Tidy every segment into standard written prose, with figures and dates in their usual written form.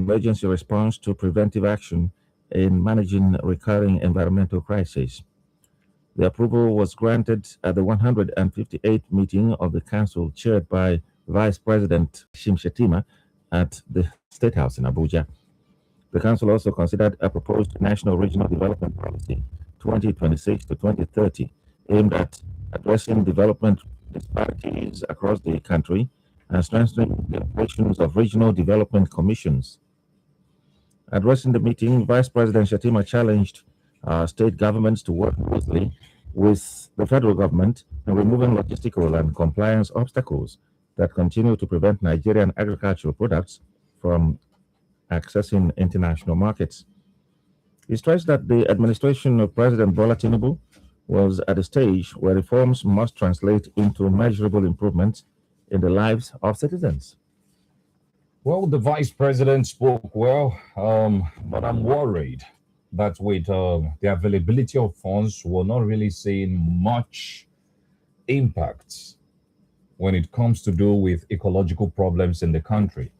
emergency response to preventive action in managing recurring environmental crises. The approval was granted at the 158th meeting of the Council, chaired by Vice President Shim Shetima at the State House in Abuja. The Council also considered a proposed National Regional Development Policy 2026 to 2030 aimed at addressing development disparities across the country and strengthening the operations of regional development commissions. Addressing the meeting, Vice President Shetima challenged state governments to work closely with the federal government in removing logistical and compliance obstacles that continue to prevent Nigerian agricultural products from accessing international markets. He stressed that the administration of President Bola Tinubu was at a stage where reforms must translate into measurable improvements in the lives of citizens. Well, the vice president spoke well, but I'm worried that with the availability of funds, we're not really seeing much impact when it comes to do with ecological problems in the country.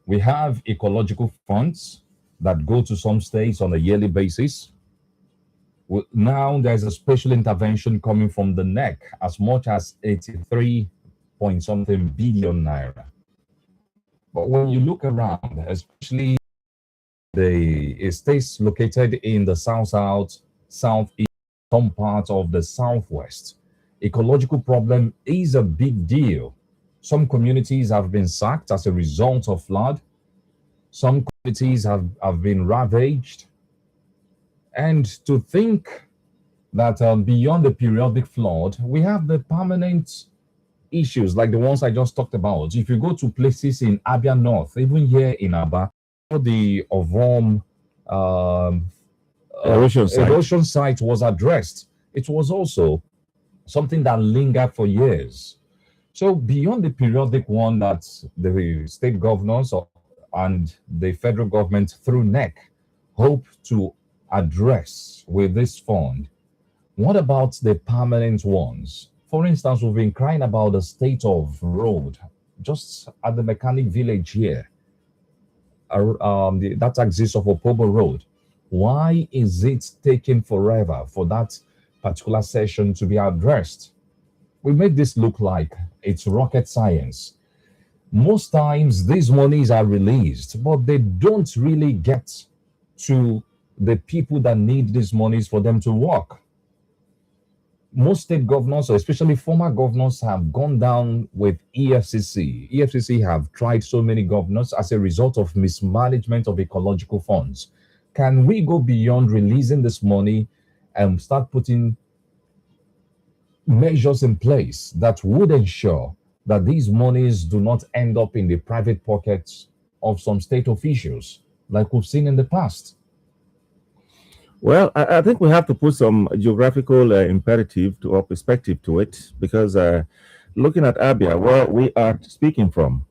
We have ecological funds that go to some states on a yearly basis. Now there's a special intervention coming from the NEC, as much as 83 point something billion naira. But when you look around, especially the states located in the south, southeast, some parts of the southwest, ecological problem is a big deal. Some communities have been sacked as a result of flood. Some communities have been ravaged. And to think that beyond the periodic flood, we have the permanent issues like the ones I just talked about. If you go to places in Abia North, even here in Aba, the Ovom erosion site was addressed. It was also something that lingered for years. So beyond the periodic one that the state governors and the federal government through NEC hope to address with this fund, what about the permanent ones? For instance, we've been crying about the state of road just at the mechanic village here. That exists of Opobo Road. Why is it taking forever for that particular session to be addressed? We make this look like it's rocket science. Most times these monies are released, but they don't really get to the people that need these monies for them to work. Most state governors, or especially former governors, have gone down with EFCC. EFCC have tried so many governors as a result of mismanagement of ecological funds. Can we go beyond releasing this money and start putting measures in place that would ensure that these monies do not end up in the private pockets of some state officials like we've seen in the past? Well, I think we have to put some geographical imperative to or perspective to it, because looking at Abia, where we are speaking from,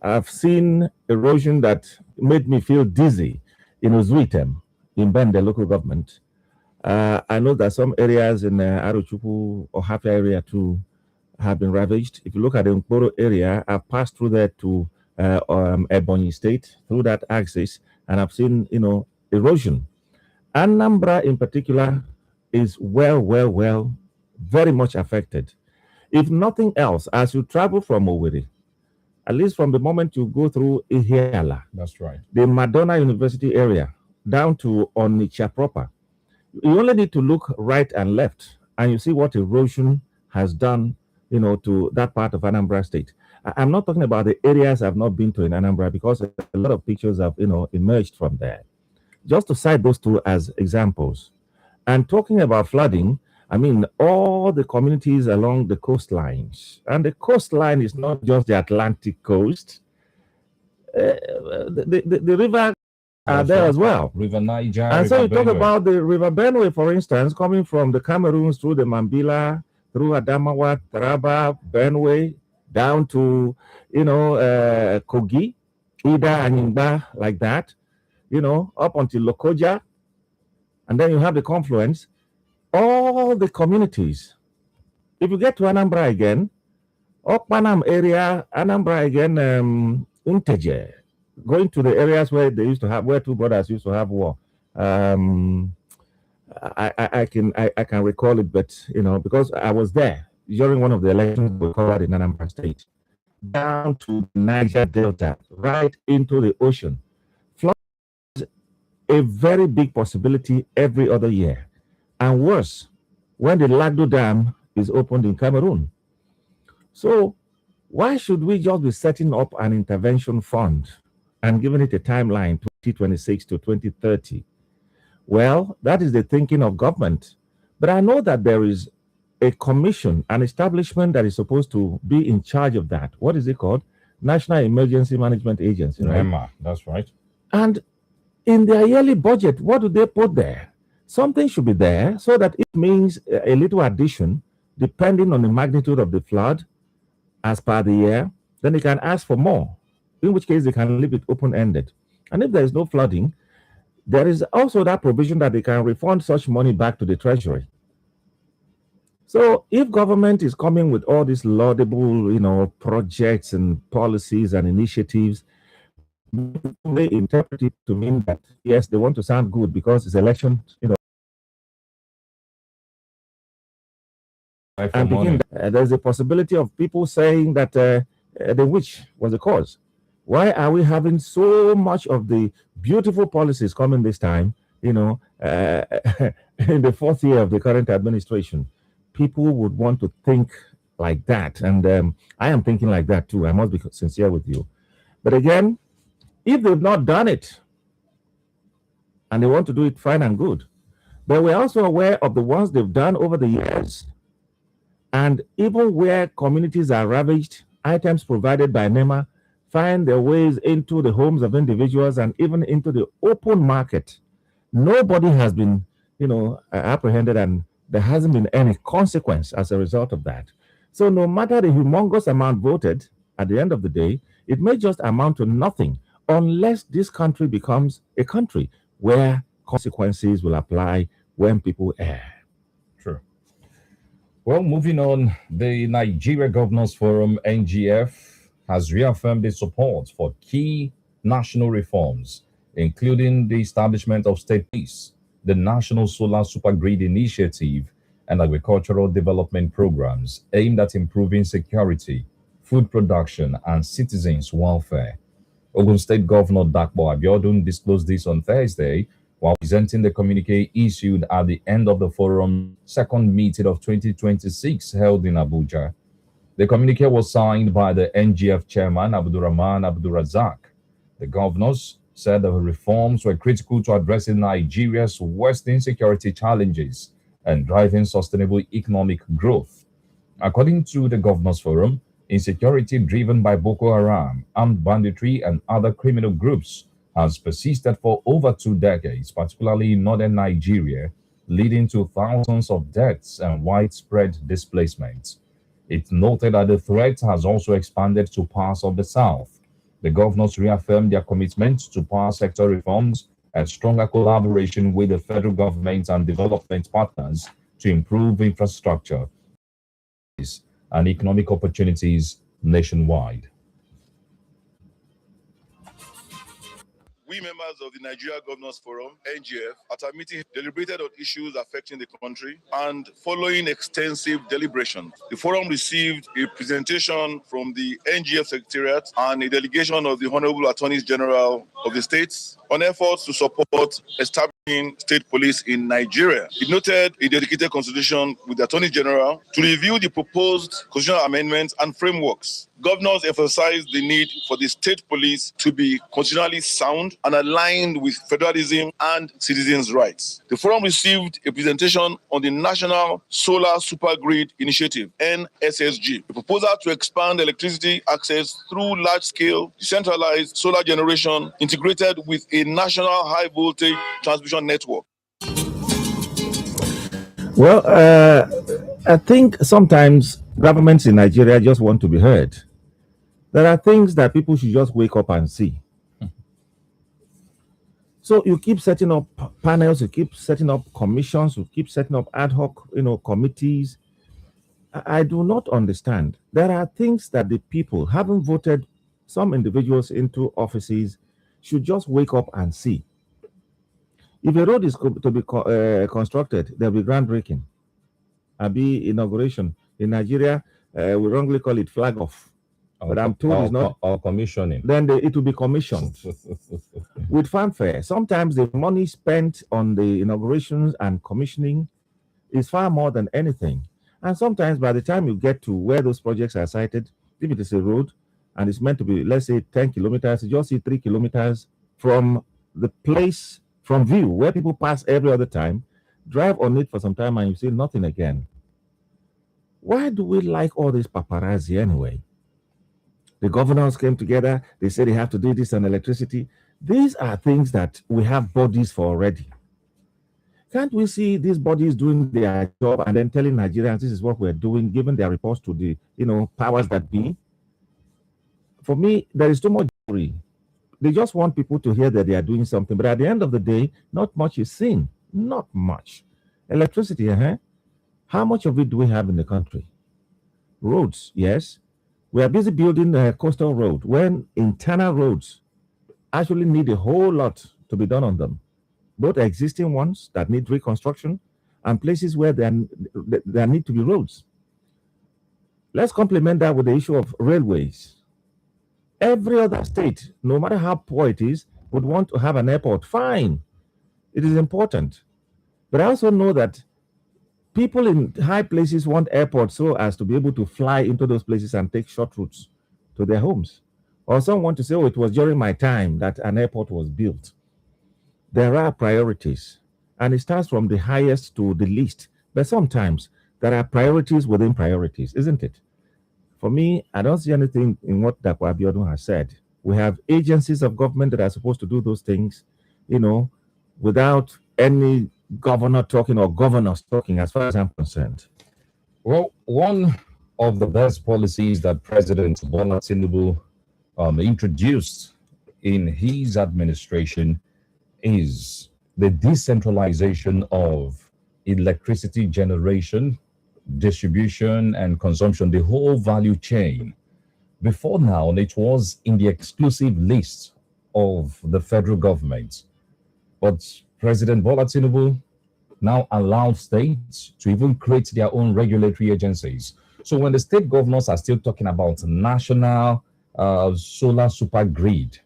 I've seen erosion that made me feel dizzy in Uzuitem, in Bende local government. I know that some areas in Arochukwu or Hafia area too have been ravaged. If you look at the Nkporo area, I've passed through there to Ebonyi State, through that axis, and I've seen, erosion. Anambra in particular is very much affected. If nothing else, as you travel from Owerri, at least from the moment you go through Ihiala, that's right, the Madonna University area, down to Onitsha proper, you only need to look right and left, and you see what erosion has done, to that part of Anambra State. I'm not talking about the areas I've not been to in Anambra, because a lot of pictures have, emerged from there. Just to cite those two as examples. And talking about flooding, I mean, all the communities along the coastlines, and the coastline is not just the Atlantic coast, the river are there as well. River Niger. And so you talk about the River Benue, for instance, coming from the Cameroons through the Mambila, through Adamawa, Taraba, Benue, down to, Kogi, Ida, Anyingba, like that. Up until Lokoja, and then you have the confluence, all the communities. If you get to Anambra again, Okpanam area, Anambra again, Unteje, going to the areas where they used to have, where two brothers used to have war. Um, I can recall it, but because I was there during one of the elections we covered in Anambra State, down to the Niger Delta, right into the ocean. Flood is a very big possibility every other year, and worse when the Lagdo Dam is opened in Cameroon. So why should we just be setting up an intervention fund and giving it a timeline 2026 to 2030? Well, that is the thinking of government. But I know that there is a commission, an establishment that is supposed to be in charge of that. What is it called? National Emergency Management Agency, right? NEMA, that's right. And in their yearly budget, what do they put there? Something should be there so that it means a little addition depending on the magnitude of the flood as per the year. Then they can ask for more, in which case they can leave it open ended. And if there is no flooding, there is also that provision that they can refund such money back to the treasury. So if government is coming with all these laudable, projects and policies and initiatives, they interpret it to mean that yes, they want to sound good because it's election, and begin. There's a possibility of people saying that the witch was the cause. Why are we having so much of the beautiful policies coming this time? In the fourth year of the current administration, people would want to think like that, and I am thinking like that too. I must be sincere with you. But again, if they've not done it and they want to do it, fine and good. But we're also aware of the ones they've done over the years. And even where communities are ravaged, items provided by NEMA find their ways into the homes of individuals and even into the open market. Nobody has been, apprehended, and there hasn't been any consequence as a result of that. So no matter the humongous amount voted, at the end of the day, it may just amount to nothing unless this country becomes a country where consequences will apply when people err. True. Well, moving on, the Nigeria Governors Forum, NGF, has reaffirmed its support for key national reforms, including the establishment of state peace, the National Solar Supergrid Initiative, and agricultural development programs aimed at improving security, food production, and citizens' welfare. Ogun State Governor Dakpo Abiodun disclosed this on Thursday while presenting the communique issued at the end of the forum's second meeting of 2026 held in Abuja. The communique was signed by the NGF chairman Abdurrahman Abdurrazak. The governors said the reforms were critical to addressing Nigeria's worsening security challenges and driving sustainable economic growth. According to the Governors Forum, insecurity driven by Boko Haram, armed banditry, and other criminal groups has persisted for over 2 decades, particularly in northern Nigeria, leading to thousands of deaths and widespread displacement. It noted that the threat has also expanded to parts of the south. The governors reaffirmed their commitment to power sector reforms and stronger collaboration with the federal government and development partners to improve infrastructure and economic opportunities nationwide. We members of the Nigeria Governors Forum, NGF, at our meeting deliberated on issues affecting the country, and following extensive deliberation, the forum received a presentation from the NGF Secretariat and a delegation of the Honorable Attorneys General of the states on efforts to support establishing state police in Nigeria. It noted a dedicated consultation with the Attorney General to review the proposed constitutional amendments and frameworks. Governors emphasized the need for the state police to be constitutionally sound and aligned with federalism and citizens' rights. The forum received a presentation on the National Solar Supergrid Initiative, NSSG, a proposal to expand electricity access through large-scale decentralized solar generation integrated with a national high-voltage transmission network. Well, I think sometimes governments in Nigeria just want to be heard. There are things that people should just wake up and see. So you keep setting up panels, you keep setting up commissions, you keep setting up ad hoc, committees. I do not understand. There are things that the people haven't voted some individuals into offices should just wake up and see. If a road is to be constructed, there'll be groundbreaking, be inauguration. In Nigeria, we wrongly call it flag off. But I'm told it's not. Or commissioning. Then it will be commissioned with fanfare. Sometimes the money spent on the inaugurations and commissioning is far more than anything. And sometimes by the time you get to where those projects are sited, if it is a road and it's meant to be, let's say, 10 kilometers, you just see 3 kilometers from the place, from view, where people pass every other time, drive on it for some time and you see nothing again. Why do we like all this paparazzi anyway? The governors came together, they said they have to do this on electricity. These are things that we have bodies for already. Can't we see these bodies doing their job and then telling Nigerians this is what we're doing, giving their reports to the powers that be? For me, there is too much worry. They just want people to hear that they are doing something, but at the end of the day, not much is seen. Not much. Electricity, how much of it do we have in the country? Roads, yes. We are busy building a coastal road when internal roads actually need a whole lot to be done on them. Both existing ones that need reconstruction and places where there need to be roads. Let's complement that with the issue of railways. Every other state, no matter how poor it is, would want to have an airport. Fine. It is important. But I also know that people in high places want airports so as to be able to fly into those places and take short routes to their homes. Or some want to say, oh, it was during my time that an airport was built. There are priorities, and it starts from the highest to the least. But sometimes there are priorities within priorities, isn't it? For me, I don't see anything in what Dapo Abiodun has said. We have agencies of government that are supposed to do those things, without any governor talking or governors talking, as far as I'm concerned. Well, one of the best policies that President Bola Tinubu introduced in his administration is the decentralization of electricity generation, distribution, and consumption, the whole value chain. Before now, it was in the exclusive list of the federal government. But President Bola Tinubu now allowed states to even create their own regulatory agencies. So when the state governors are still talking about national solar super grid,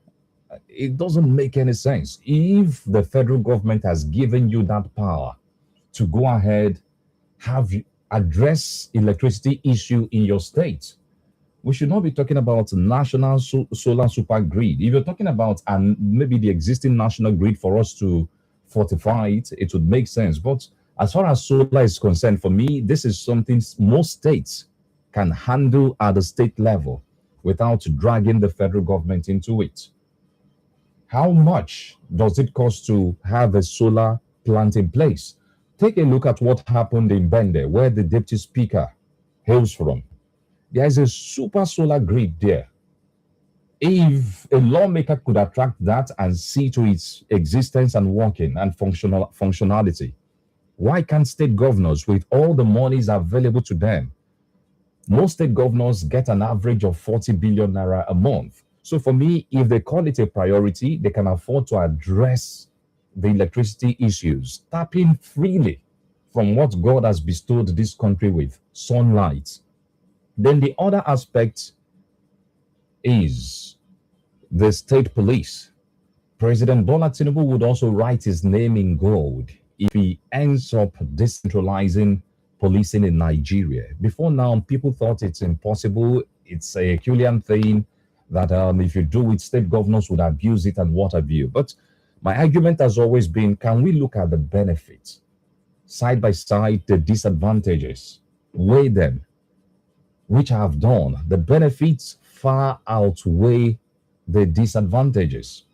it doesn't make any sense. If the federal government has given you that power to go ahead, address electricity issue in your state, we should not be talking about national solar super grid. If you're talking about maybe the existing national grid for us to fortify it, it would make sense. But as far as solar is concerned, for me, this is something most states can handle at the state level without dragging the federal government into it. How much does it cost to have a solar plant in place? Take a look at what happened in Bende, where the deputy speaker hails from. There is a super solar grid there. If a lawmaker could attract that and see to its existence and working and functionality, why can't state governors, with all the monies available to them, most state governors get an average of 40 billion naira a month. So for me, if they call it a priority, they can afford to address the electricity issues, tapping freely from what God has bestowed this country with, sunlight. Then the other aspect is the state police. President Bola Tinubu would also write his name in gold if he ends up decentralizing policing in Nigeria. Before now, people thought it's impossible. It's a Herculean thing that if you do it, state governors would abuse it and what have you. But my argument has always been, can we look at the benefits side by side, the disadvantages, weigh them, which I have done. The benefits far outweigh the disadvantages.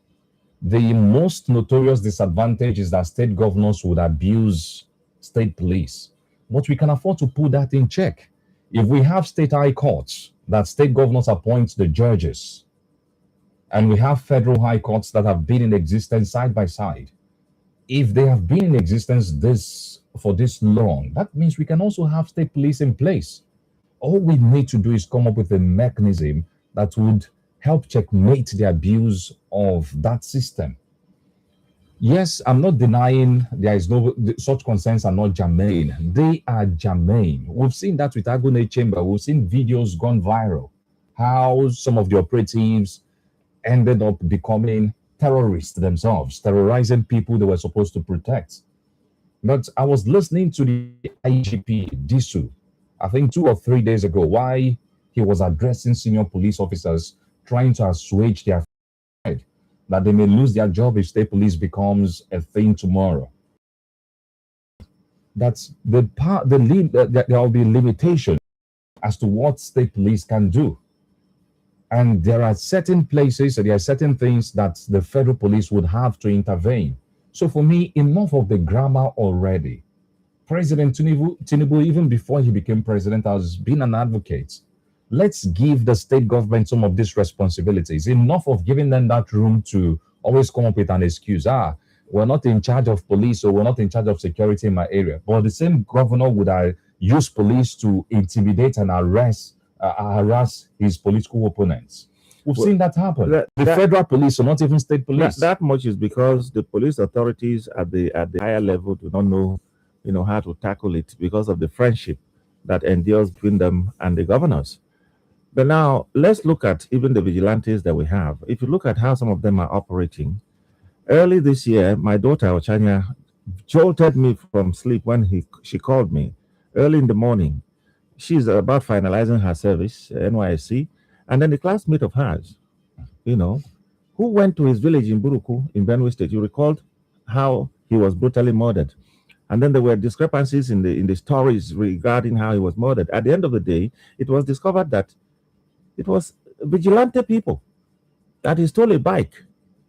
The most notorious disadvantage is that state governors would abuse state police. But we can afford to put that in check. If we have state high courts that state governors appoint the judges, and we have federal high courts that have been in existence side by side, if they have been in existence for this long, that means we can also have state police in place. All we need to do is come up with a mechanism that would help checkmate the abuse of that system. Yes, I'm not denying there is no such concerns are not germane. They are germane. We've seen that with Agone Chamber. We've seen videos gone viral. How some of the operatives ended up becoming terrorists themselves, terrorizing people they were supposed to protect. But I was listening to the IGP Disu, I think 2 or 3 days ago, why he was addressing senior police officers, trying to assuage their fear that they may lose their job if state police becomes a thing tomorrow. That's the part. There will be limitations as to what state police can do. And there are certain places, there are certain things that the federal police would have to intervene. So for me, enough of the grammar already. President Tinubu, even before he became president, has been an advocate. Let's give the state government some of these responsibilities. Enough of giving them that room to always come up with an excuse. We're not in charge of police, or we're not in charge of security in my area. But the same governor would use police to intimidate and harass his political opponents. We've seen that happen. The federal police, or not even state police. That much is because the police authorities at the higher level do not know, how to tackle it because of the friendship that endures between them and the governors. But now let's look at even the vigilantes that we have. If you look at how some of them are operating, early this year, my daughter Ochanya jolted me from sleep when she called me early in the morning. She's about finalizing her service, NYSC, and then the classmate of hers, who went to his village in Buruku in Benue State. You recalled how he was brutally murdered. And then there were discrepancies in the stories regarding how he was murdered. At the end of the day, it was discovered that it was vigilante people, that he stole a bike.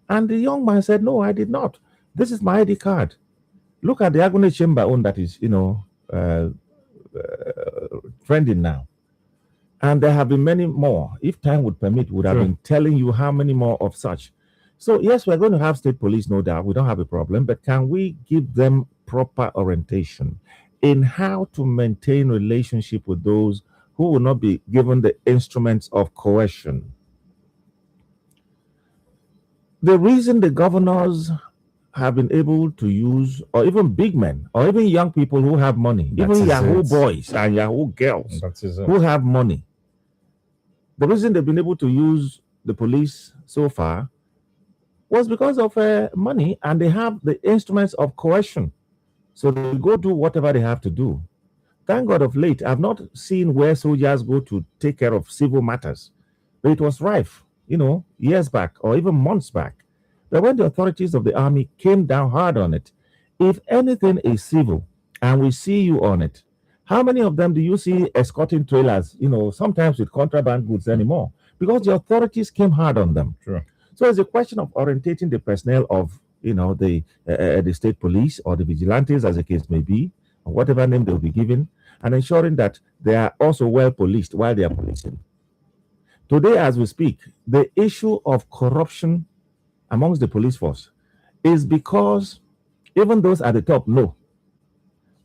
And the young man said, "No, I did not. This is my ID card. Look at the Agone Chamber own that is, trending now." And there have been many more. If time would permit, would have been telling you how many more of such. So yes, we're going to have state police, no doubt. We don't have a problem, but can we give them proper orientation in how to maintain relationship with those who will not be given the instruments of coercion? The reason the governors have been able to use, or even big men, or even young people who have money, even Yahoo boys and Yahoo girls who have money, the reason they've been able to use the police so far was because of money, and they have the instruments of coercion. So they go do whatever they have to do. Thank God of late, I've not seen where soldiers go to take care of civil matters. But it was rife, years back or even months back. But when the authorities of the army came down hard on it, if anything is civil and we see you on it, how many of them do you see escorting trailers, sometimes with contraband goods anymore? Because the authorities came hard on them. Sure. So it's a question of orientating the personnel of, the state police or the vigilantes, as the case may be, or whatever name they'll be given, and ensuring that they are also well policed while they are policing. Today, as we speak, the issue of corruption amongst the police force is because even those at the top know.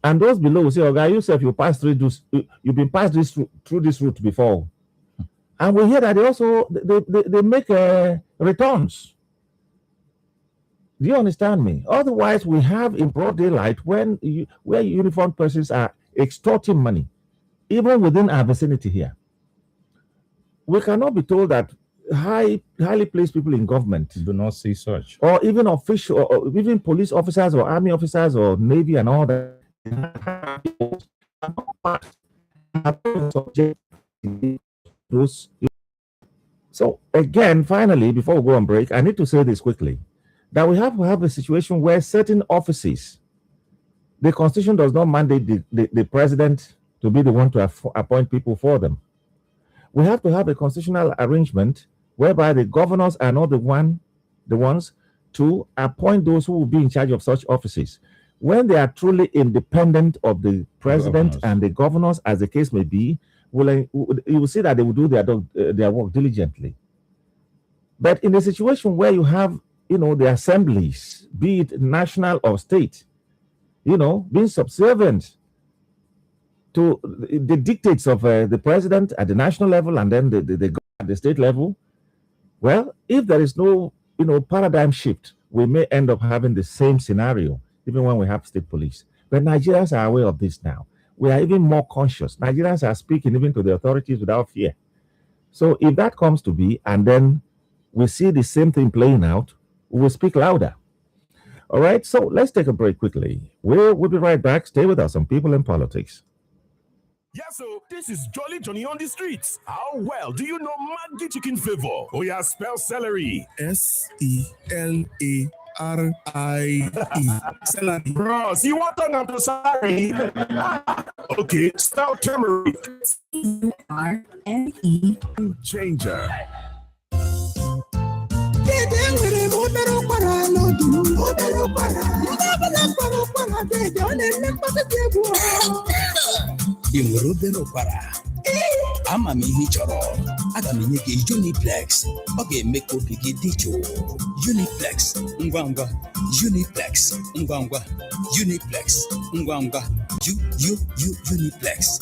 And those below will say, "Oh, guy, yourself, you passed through this, you've been passed through this route before." And we hear that they also they make returns. Do you understand me? Otherwise, we have in broad daylight where uniformed persons are extorting money, even within our vicinity here. We cannot be told that highly placed people in government do not see such, or even official, or even police officers or army officers or navy and all that. So again, finally, before we go on break, I need to say this quickly, that we have to have a situation where certain offices, the Constitution does not mandate the president to be the one to appoint people for them. We have to have a constitutional arrangement whereby the governors are not the ones to appoint those who will be in charge of such offices. When they are truly independent of the president and the governors, as the case may be, you will see that they will do their work diligently. But in a situation where you have, the assemblies, be it national or state, being subservient to the dictates of the president at the national level and then the state level, Well, if there is no, paradigm shift, we may end up having the same scenario, even when we have state police. But Nigerians are aware of this now. We are even more conscious. Nigerians are speaking even to the authorities without fear. So if that comes to be, and then we see the same thing playing out, we will speak louder. All right, so let's take a break quickly. We'll be right back. Stay with us on People in Politics. Yeah, so this is Jolly Johnny on the streets. How well do you know Maggi chicken flavor? Oh yeah, spell celery. Celery. Celery. Bros, you want to to sorry? Okay, spell turmeric. Turmeric. Changer. ị nwere obere ụkwara ama m ihe ị chọrọ aga m enye gị Uniplex ọ ga-eme ka obi gị dị jụụ Uniplex ngwa ngwa Uniplex ngwa ngwa Uniplex ngwa ngwa Uniplex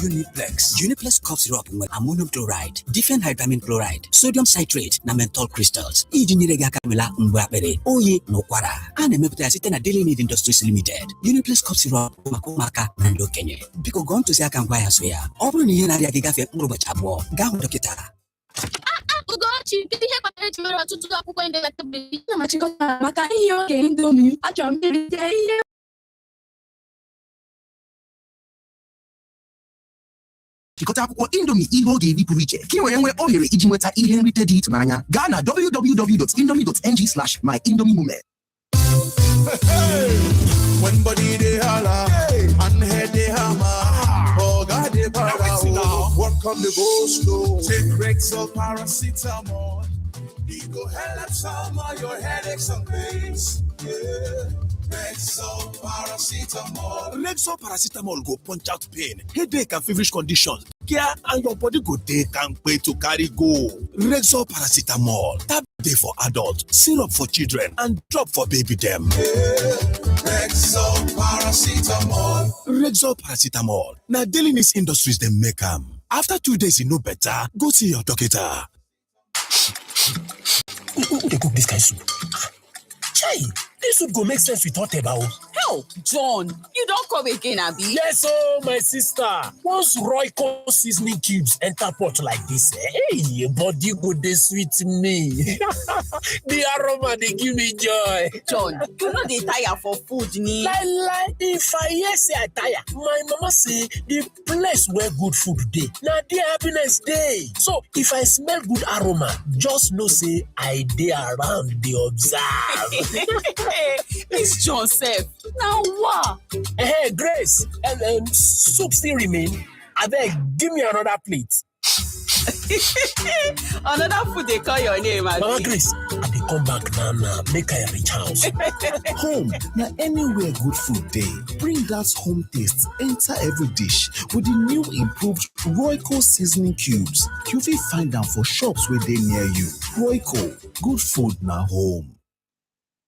Uniplex Uniplex cough syrup nwere ammonium chloride, diphenhydramine chloride, sodium citrate na menthol crystals iji nyere gị aka mela mgbe akpịrị oyi na ụkwara. A na-emepụta ya site na Daily Need Industries Limited. Uniplex cough syrup maka ụmụaka na ndị okenye. Biko gụọ ntụziaka ngwa ya so ya. Ọ bụrụ na ihe na-arịa gị gafee mkpụrụ ụbọchị abụọ, gaa hụ dọkịta. Ugochi, kedu ihe kpatara eji mere ọtụtụ akwụkwọ ndị letebiri na machịkọta maka ihe oge Indomie? Achọrọ m irite ihe. Chịkọta akwụkwọ Indomie ihe oge eri pụrụ iche ka ị were nwee ohere iji nweta ihe nrite dị ịtụnanya. Gaa na www.indomie.ng/myindomiemoment. When body they holla and head they hammer, oh God they para. One come the go slow. Take Rexall paracetamol. It go help some of your headaches and pains. Yeah. Rexall paracetamol. Rexall paracetamol go punch out pain, headache and feverish conditions. Care and your body go take and pay to carry go. Rexall paracetamol. Tablet for adults, syrup for children, and drop for baby them. Rexall paracetamol. Rexall paracetamol. Now Daily Needs Industries they make them. After 2 days you know better, go see your doctor. Who they cook this kind of soup? Chai, this soup go make sense with hot eba. Help, John, you don't come again, Abby. Yes, oh my sister. Once Royco seasoning cubes enter pot like this, hey, body go dey sweet me. The aroma they give me joy. John, you know they tire for food, ni. Like, if I hear say I tire, my mama say the place where good food dey, now the happiness day. So if I smell good aroma, just know say I dey around the observe. It's John Sef. Now what? Hey, Grace, soup still remain. I beg, give me another plate. Another food they call your name, Abby. Mama Grace, I dey come back now, make I reach house. Home, now anywhere good food day. Bring that home taste, enter every dish with the new improved Royco seasoning cubes. You will find them for shops where they near you. Royco, good food now home.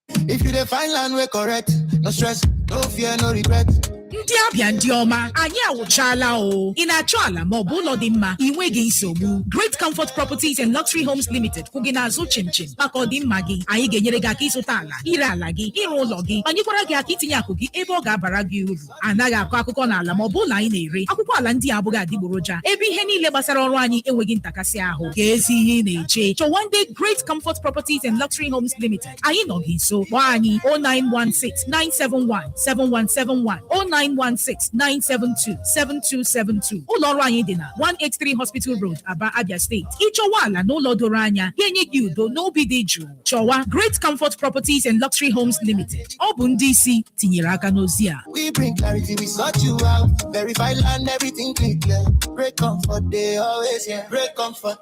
If you find land where correct, no stress, no fear, no regret. Ndị Abịa ndị ọma, anyị awụchala o. Ị na-achọ ala ma ọ bụ ụlọ dị mma, ị nweghị nsogbu. Great Comfort Properties and Luxury Homes Limited kwụ gị n'azụ chimchim maka ọdịmma gị. Anyị ga-enyere gị aka ịzụta ala, ire ala gị, ịrụ ụlọ gị. Anyị kwara gị aka itinye akụ gị ebe ọ ga-abara gị uru. Anaghị akọ akụkọ n'ala ma ọ bụ ụlọ anyị na-ere. Akwụkwọ ala ndị a abụghị adịgboroja. Ebe ihe niile gbasara ọrụ anyị enweghị ntakasị ahụ. Ka ezi ihe ị na-eche. Chọwande Great Comfort Properties and Luxury Homes Limited. Anyị nọ gị nso. Kpọọ anyị 09169717171 0916-972-7272. Ụlọ ọrụ anyị dị na 183 Hospital Road, Aba, Abia State. Ịchọwa ala n'ụlọ doro anya, ga-enye gị udo n'obi dị jụụ. Chọwa Great Comfort Properties and Luxury Homes Limited. Ọ bụ ndị isi tinyere aka n'ozi a. We bring clarity, we sort you out. Verify land, everything clear. Great Comfort, they always here. Great Comfort.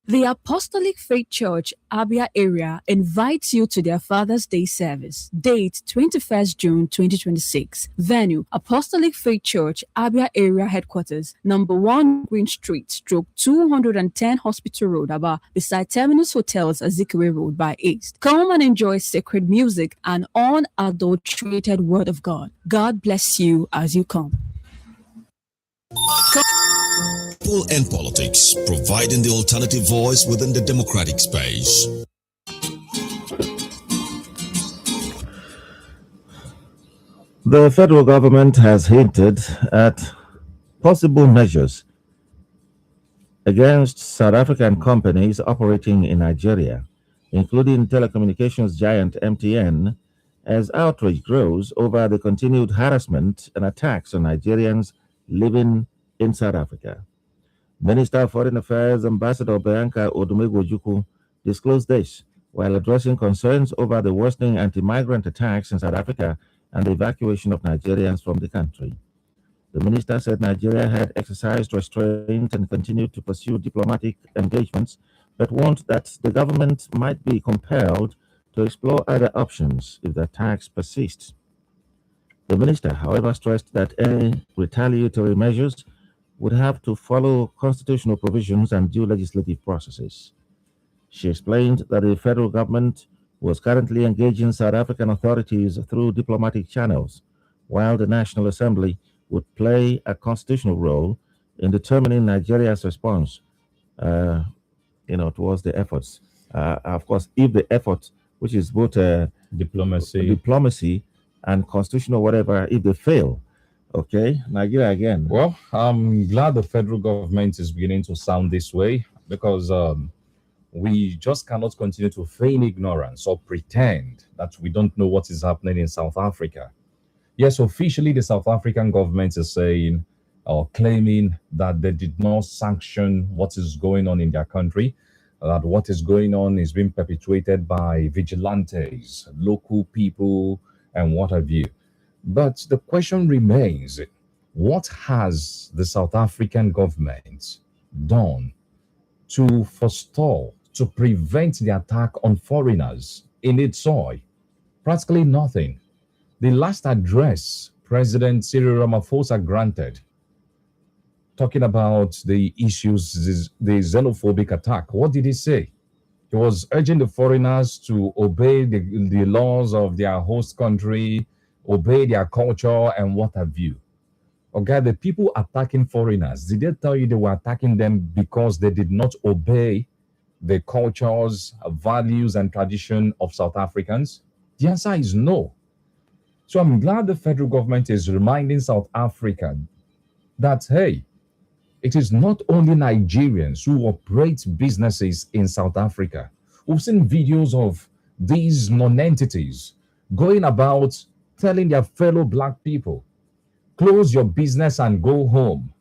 The Apostolic Faith Church, Abia area, invites you to their Father's Day service. Date 21st June 2026. Venue, Apostolic Faith Church, Abia area headquarters, number 1 Green Street, stroke 210 Hospital Road, Aba, beside Terminus Hotels, Azikiwe Road by East. Come and enjoy sacred music and unadulterated word of God. God bless you as you come. People and politics, providing the alternative voice within the democratic space. The federal government has hinted at possible measures against South African companies operating in Nigeria, including telecommunications giant MTN, as outrage grows over the continued harassment and attacks on Nigerians living in South Africa. Minister of Foreign Affairs Ambassador Bianca Odumegwu disclosed this while addressing concerns over the worsening anti-migrant attacks in South Africa and the evacuation of Nigerians from the country. The minister said Nigeria had exercised restraint and continued to pursue diplomatic engagements, but warned that the government might be compelled to explore other options if the attacks persist. The minister, however, stressed that any retaliatory measures would have to follow constitutional provisions and due legislative processes. She explained that the federal government was currently engaging South African authorities through diplomatic channels, while the National Assembly would play a constitutional role in determining Nigeria's response, towards the efforts. Of course, if the effort, which is both diplomacy and constitutional whatever, if they fail, okay, Nigeria again. Well, I'm glad the federal government is beginning to sound this way, because we just cannot continue to feign ignorance or pretend that we don't know what is happening in South Africa. Yes, officially the South African government is saying or claiming that they did not sanction what is going on in their country, that what is going on is being perpetuated by vigilantes, local people, and what have you. But the question remains, what has the South African government done to forestall, to prevent the attack on foreigners in its soil? Practically nothing. The last address President Cyril Ramaphosa granted, talking about the issues, the xenophobic attack, what did he say? He was urging the foreigners to obey the laws of their host country, obey their culture, and what have you. Okay, the people attacking foreigners, did they tell you they were attacking them because they did not obey the cultures, values, and tradition of South Africans? The answer is no. So I'm glad the federal government is reminding South Africa that, hey, it is not only Nigerians who operate businesses in South Africa. We've seen videos of these non-entities going about telling their fellow black people, close your business and go home.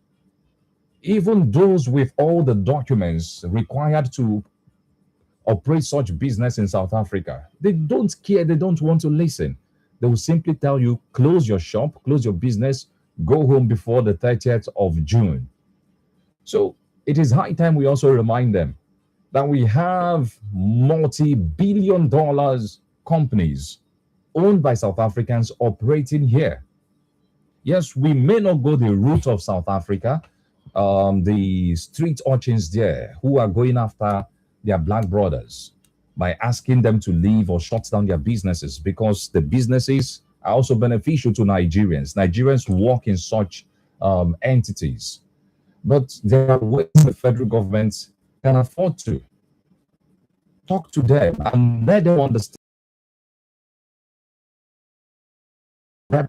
Even those with all the documents required to operate such business in South Africa, they don't care, they don't want to listen. They will simply tell you, close your shop, close your business, go home before the 30th of June. So it is high time we also remind them that we have multi-billion-dollar companies owned by South Africans operating here. Yes, we may not go the route of South Africa, the street urchins there who are going after their black brothers by asking them to leave or shut down their businesses, because the businesses are also beneficial to Nigerians. Nigerians work in such entities. But there are ways the federal government can afford to talk to them and let them understand. I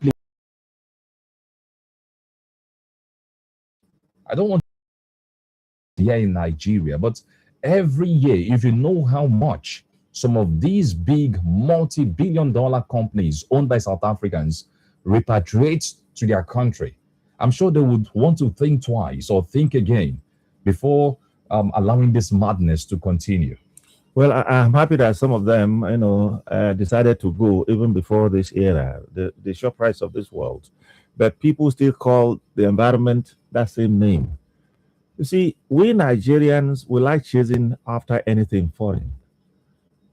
don't want to here in Nigeria, but every year, if you know how much some of these big multi-billion-dollar companies owned by South Africans repatriate to their country, I'm sure they would want to think twice or think again before allowing this madness to continue. Well, I'm happy that some of them, decided to go even before this era, the shop price of this world. But people still call the environment that same name. You see, we Nigerians, we like chasing after anything foreign.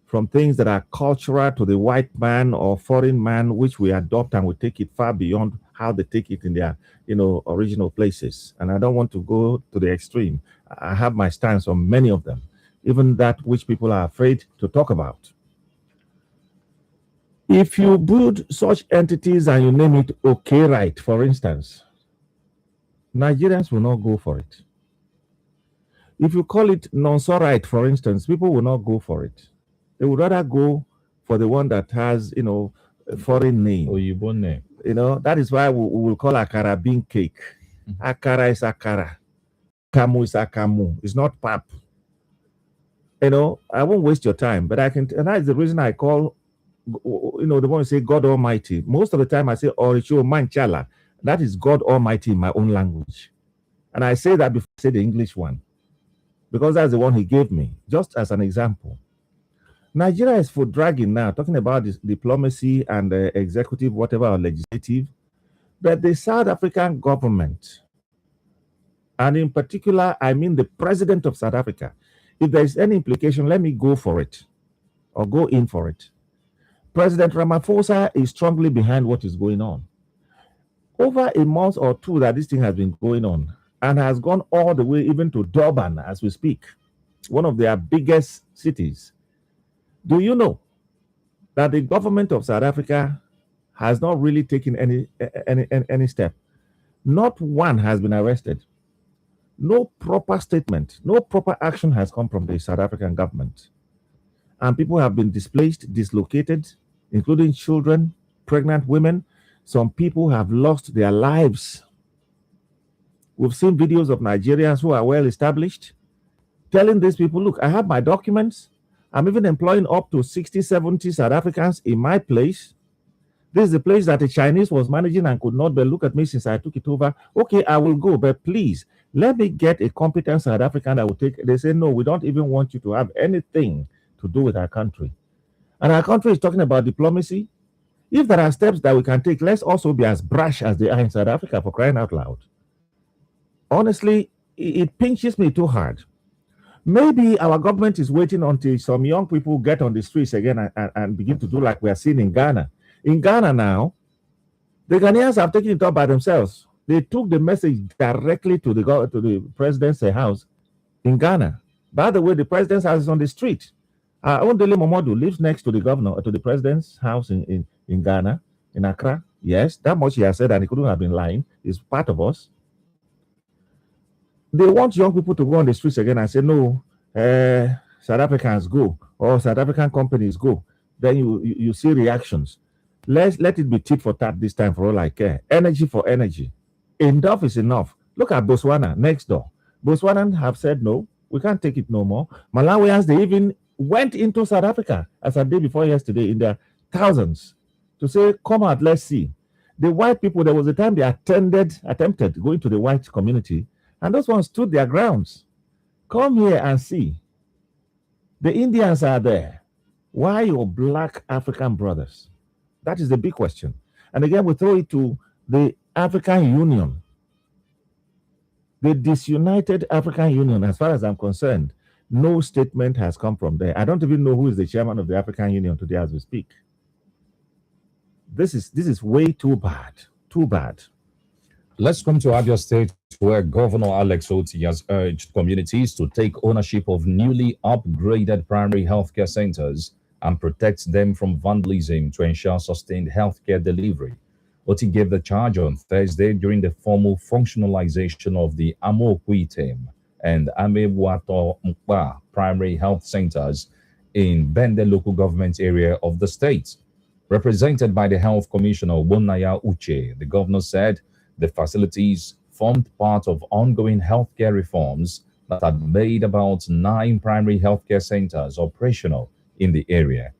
From things that are cultural to the white man or foreign man, which we adopt and we take it far beyond how they take it in their, original places. And I don't want to go to the extreme. I have my stance on many of them, even that which people are afraid to talk about. If you build such entities and you name it OK Right, for instance, Nigerians will not go for it. If you call it non-sorite, for instance, people will not go for it. They would rather go for the one that has, a foreign name. name. That is why we will call akara bean cake. Akara is akara. Kamu is akamu. It's not pap. I won't waste your time, but and that is the reason I call, the one who say God Almighty. Most of the time I say Orisho Manchala. That is God Almighty in my own language. And I say that before I say the English one, because that's the one he gave me, just as an example. Nigeria is for dragging now, talking about this diplomacy and executive, whatever, or legislative. But the South African government, and in particular, I mean the president of South Africa, if there is any implication, let me go for it or go in for it. President Ramaphosa is strongly behind what is going on. Over a month or two that this thing has been going on and has gone all the way even to Durban as we speak, one of their biggest cities. Do you know that the government of South Africa has not really taken any step? Not one has been arrested. No proper statement, no proper action has come from the South African government. And people have been displaced, dislocated, including children, pregnant women. Some people have lost their lives. We've seen videos of Nigerians who are well established telling these people, look, I have my documents. I'm even employing up to 60, 70 South Africans in my place. This is the place that a Chinese was managing and could not, but look at me since I took it over. Okay, I will go, but please, let me get a competent South African that will take. They say, no, we don't even want you to have anything to do with our country. And our country is talking about diplomacy. If there are steps that we can take, let's also be as brash as they are in South Africa, for crying out loud. Honestly, it pinches me too hard. Maybe our government is waiting until some young people get on the streets again and begin to do like we are seeing in Ghana. In Ghana now, the Ghanaians have taken it up by themselves. They took the message directly to the president's house in Ghana. By the way, the president's house is on the street. Ondele Momodu lives next to the governor, to the president's house in Ghana, in Accra. Yes, that much he has said, and he couldn't have been lying. He's part of us. They want young people to go on the streets again and say, no, South Africans go, or South African companies go. Then you see reactions. Let it be tit for tat this time for all I care. Energy for energy. Enough is enough. Look at Botswana next door. Botswana have said, no, we can't take it no more. Malawians, they even went into South Africa as I did before yesterday in their thousands to say, come out, let's see. The white people, there was a time they attempted going to the white community, and those ones stood their grounds. Come here and see. The Indians are there. Why your black African brothers? That is the big question. And again, we throw it to the African Union. The disunited African Union, as far as I'm concerned, no statement has come from there. I don't even know who is the chairman of the African Union today as we speak. This is way too bad. Too bad. Let's come to Abia State, where Governor Alex Oti has urged communities to take ownership of newly upgraded primary healthcare centers and protect them from vandalism to ensure sustained healthcare delivery. Oti gave the charge on Thursday during the formal functionalization of the Amokuitem and Amebuato Mkpa primary health centers in Bende local government area of the state. Represented by the Health Commissioner Bonaya Uche, the governor said the facilities formed part of ongoing healthcare reforms that had made about 9 primary healthcare centers operational in the area.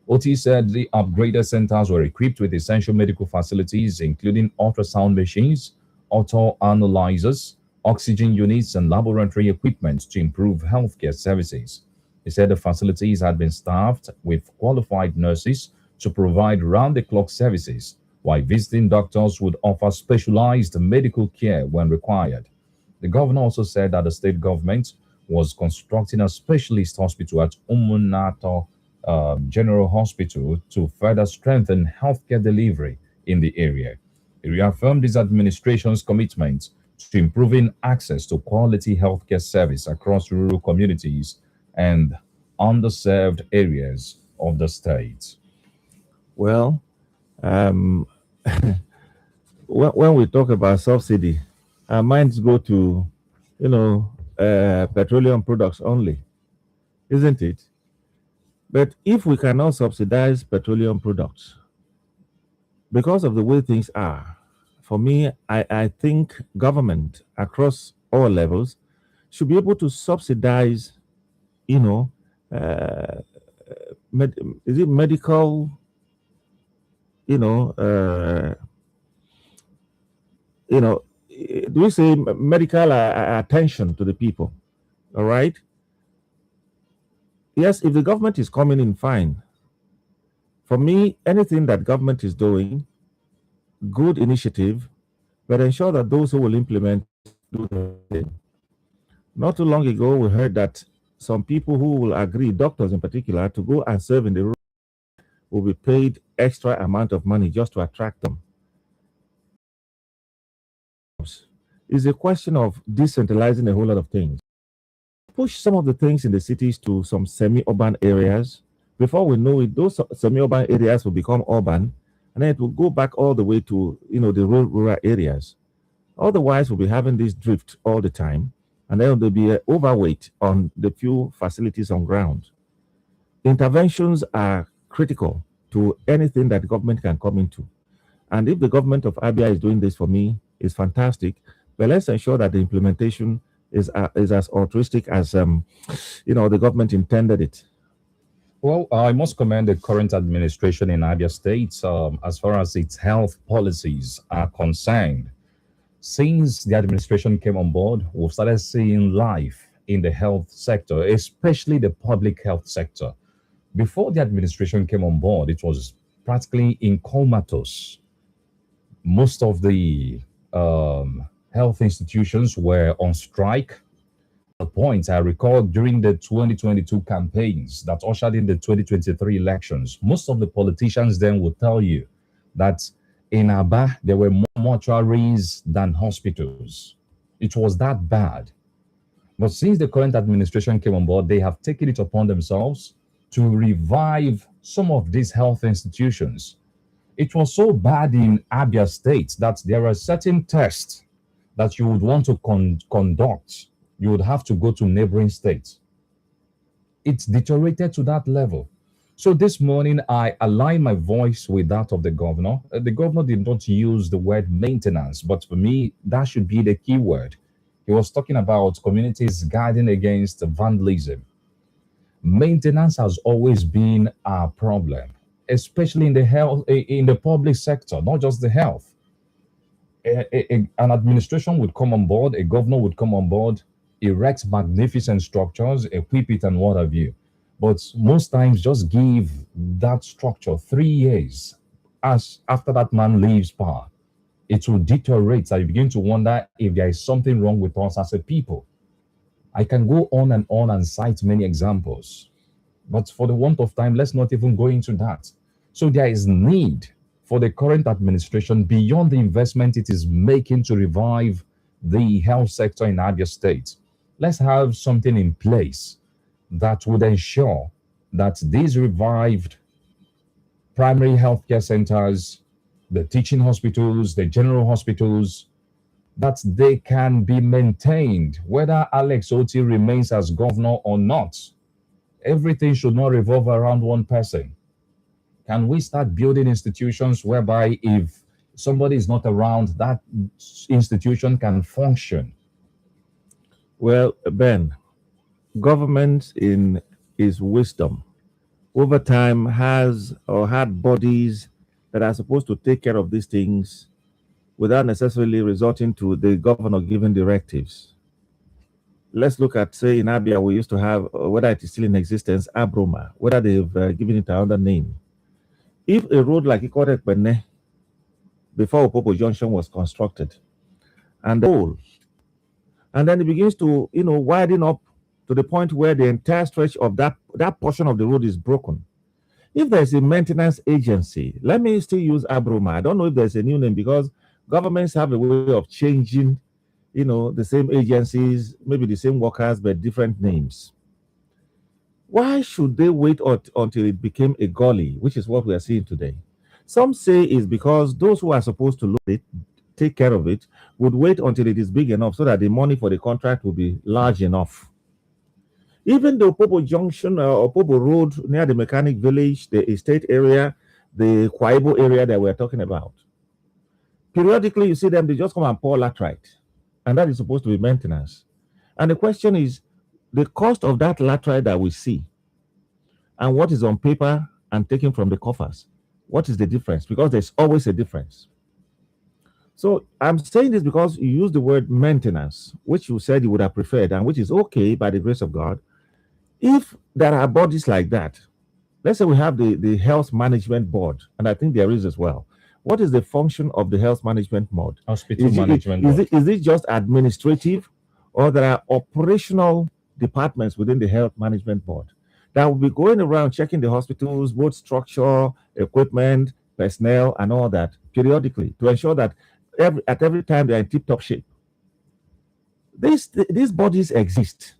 Oti said the upgraded centers were equipped with essential medical facilities, including ultrasound machines, auto analyzers, oxygen units, and laboratory equipment to improve healthcare services. He said the facilities had been staffed with qualified nurses to provide round-the-clock services, while visiting doctors would offer specialized medical care when required. The governor also said that the state government was constructing a specialist hospital at Umunato General Hospital to further strengthen healthcare delivery in the area. He reaffirmed his administration's commitment to improving access to quality healthcare service across rural communities and underserved areas of the state. Well, when we talk about subsidy, our minds go to, petroleum products only, isn't it? But if we cannot subsidize petroleum products because of the way things are, for me, I think government across all levels should be able to subsidize, you know, uh, is it medical, you know, uh, do we say medical attention to the people? All right. Yes, if the government is coming in, fine. For me, anything that government is doing, good initiative, but ensure that those who will implement do the thing. Not too long ago, we heard that some people who will agree, doctors in particular, to go and serve in the room will be paid extra amount of money just to attract them. It's a question of decentralizing a whole lot of things. Push some of the things in the cities to some semi-urban areas. Before we know it, those semi-urban areas will become urban, and then it will go back all the way to the rural areas. Otherwise, we'll be having this drift all the time, and then there'll be an overweight on the few facilities on ground. Interventions are critical to anything that the government can come into. And if the government of Abia is doing this for me, it's fantastic. But let's ensure that the implementation is as altruistic as the government intended it. Well, I must commend the current administration in Abia State as far as its health policies are concerned. Since the administration came on board, we've started seeing life in the health sector, especially the public health sector. Before the administration came on board, it was practically in comatose. Most of the health institutions were on strike. The point I recall during the 2022 campaigns that ushered in the 2023 elections, most of the politicians then would tell you that in Aba, there were more mortuaries than hospitals. It was that bad. But since the current administration came on board, they have taken it upon themselves to revive some of these health institutions. It was so bad in Abia State that there are certain tests that you would want to conduct. You would have to go to neighboring states. It's deteriorated to that level. So this morning, I aligned my voice with that of the governor. The governor did not use the word maintenance, but for me, that should be the key word. He was talking about communities guarding against vandalism. Maintenance has always been our problem, especially in the health, in the public sector, not just the health. An administration would come on board, a governor would come on board, erect magnificent structures, equip it, and what have you. But most times, just give that structure 3 years. As after that man leaves power, it will deteriorate. I begin to wonder if there is something wrong with us as a people. I can go on and cite many examples, but for the want of time, let's not even go into that. So there is need for the current administration beyond the investment it is making to revive the health sector in Abia State. Let's have something in place that would ensure that these revived primary healthcare centers, the teaching hospitals, the general hospitals, that they can be maintained, whether Alex Oti remains as governor or not. Everything should not revolve around one person. Can we start building institutions whereby if somebody is not around, that institution can function? Well, Ben, government in its wisdom over time has or had bodies that are supposed to take care of these things without necessarily resorting to the governor giving directives. Let's look at, say, in Abia, we used to have, whether it is still in existence, Abroma, whether they've given it another name. If a road like Ikorekpene, before Opopo Junction was constructed, and then it begins to, widen up to the point where the entire stretch of that portion of the road is broken. If there's a maintenance agency, let me still use Abroma. I don't know if there's a new name because governments have a way of changing, the same agencies, maybe the same workers, but different names. Why should they wait until it became a gully, which is what we are seeing today? Some say it's because those who are supposed to load it take care of it would wait until it is big enough so that the money for the contract will be large enough. Even the Opobo Junction or Opobo Road near the Mechanic Village, the estate area, the Kwaibo area that we're talking about, periodically you see them, they just come and pour laterite. And that is supposed to be maintenance. And the question is, the cost of that laterite that we see and what is on paper and taken from the coffers, what is the difference? Because there's always a difference. So I'm saying this because you use the word maintenance, which you said you would have preferred, and which is okay by the grace of God. If there are bodies like that, let's say we have the Health Management Board, and I think there is as well. What is the function of the Health Management Board? Hospital Management Board. Is it just administrative, or there are operational departments within the Health Management Board that will be going around checking the hospitals, both structure, equipment, personnel, and all that periodically to ensure that at every time they're in tip-top shape? These bodies exist,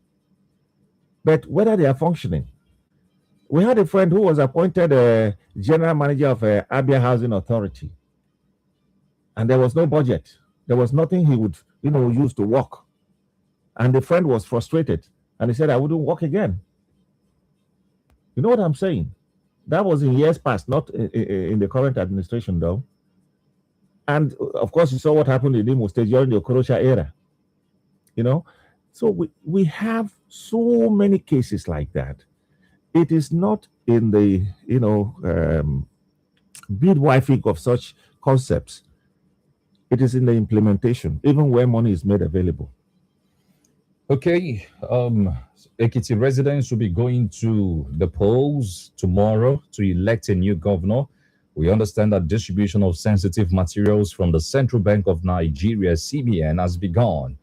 but whether they are functioning. We had a friend who was appointed general manager of Abia Housing Authority, and there was no budget. There was nothing he would, use to work. And the friend was frustrated, and he said, "I wouldn't work again." You know what I'm saying? That was in years past, not in the current administration, though. And of course, you saw what happened in Imo State during the Okorocha era. So we have so many cases like that. It is not in the midwifing of such concepts. It is in the implementation, even where money is made available. Okay, Ekiti residents will be going to the polls tomorrow to elect a new governor. We understand that distribution of sensitive materials from the Central Bank of Nigeria, CBN, has begun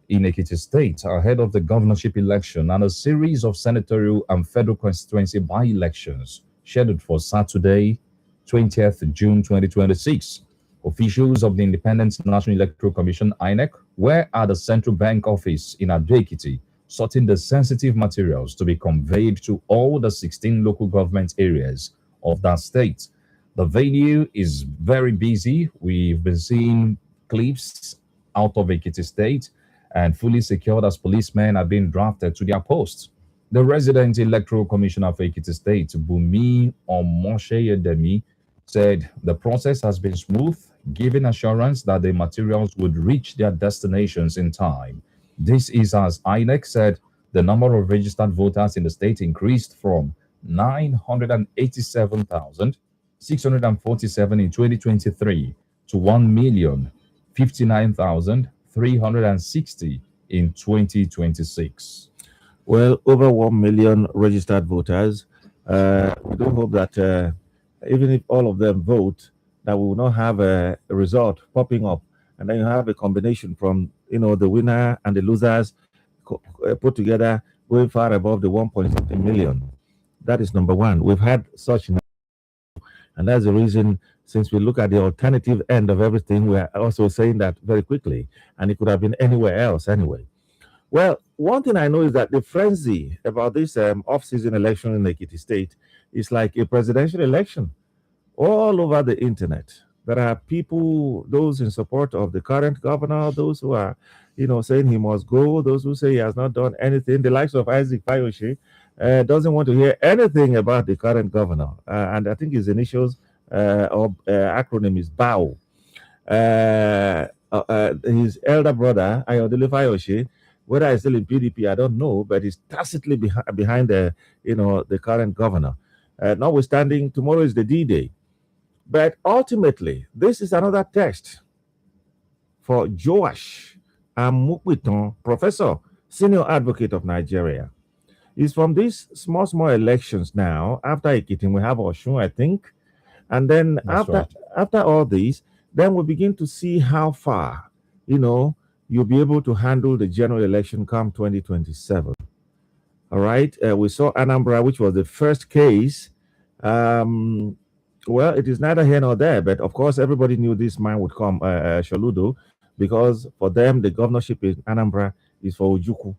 in Ekiti State ahead of the governorship election and a series of senatorial and federal constituency by-elections scheduled for Saturday, 20th June 2026. Officials of the Independent National Electoral Commission, INEC, were at the Central Bank office in Ado-Ekiti, sorting the sensitive materials to be conveyed to all the 16 local government areas of that state. The venue is very busy. We've been seeing clips out of Ekiti State and fully secured as policemen are being drafted to their posts. The resident electoral commissioner of Ekiti State, Bumi Omosheyedemi, said the process has been smooth, giving assurance that the materials would reach their destinations in time. This is as INEC said the number of registered voters in the state increased from 987,647 in 2023 to 1,059,360 in 2026. Well, over 1 million registered voters. We do hope that even if all of them vote, that we will not have a result popping up, and then you have a combination from the winner and the losers put together going far above the 1.something million. That is number one. We've had such, and that's the reason. Since we look at the alternative end of everything, we are also saying that very quickly, and it could have been anywhere else anyway. Well, one thing I know is that the frenzy about this off-season election in Ekiti State is like a presidential election. All over the internet, there are people, those in support of the current governor, those who are, saying he must go, those who say he has not done anything. The likes of Isaac Fayoshe doesn't want to hear anything about the current governor. And I think his initials or acronym is BAO. His elder brother, Ayodele Fayoshe, whether he's still in PDP, I don't know, but he's tacitly behind the current governor. Notwithstanding, tomorrow is the D-Day. But ultimately, this is another test for Joash Amukwiton, professor, senior advocate of Nigeria. It's from these small elections now. After Ekiti, we have Oshun, I think. And then after all these, then we begin to see how far, you'll be able to handle the general election come 2027. All right. We saw Anambra, which was the first case. Well, it is neither here nor there, but of course, everybody knew this man would come, Sholudo, because for them, the governorship in Anambra is for Ojukwu,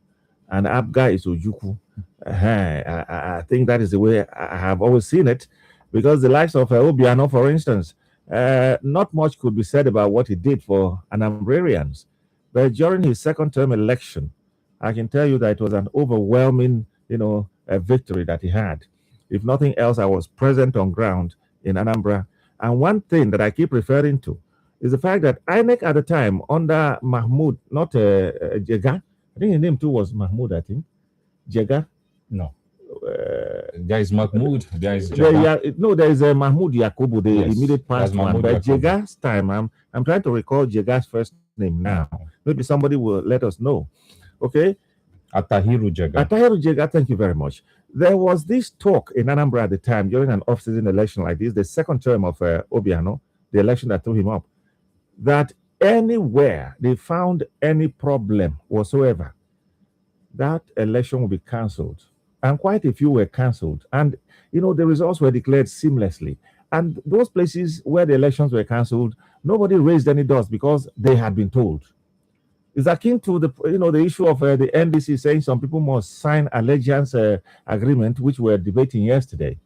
and Abga is Ojukwu. I think that is the way I have always seen it, because the likes of Obiano, for instance, not much could be said about what he did for Anambrarians. But during his second term election, I can tell you that it was an overwhelming, victory that he had. If nothing else, I was present on ground in Anambra. And one thing that I keep referring to is the fact that INEC at the time, under Mahmoud, not Jega, I think his name too was Mahmoud, I think. Jega? No. There is Mahmoud, there is Jega. There is Mahmoud Yakubu, the immediate past one. But Yakubu. Jega's time, I'm trying to recall Jega's first name now. Maybe somebody will let us know. Okay? Atahiru Jega. Atahiru Jega, thank you very much. There was this talk in Anambra at the time during an off-season election like this, the second term of Obiano, the election that threw him up, that anywhere they found any problem whatsoever, that election will be cancelled. And quite a few were cancelled. And, the results were declared seamlessly. And those places where the elections were cancelled, nobody raised any dust because they had been told. It's akin to the issue of the NDC saying some people must sign allegiance agreement, which we're debating yesterday.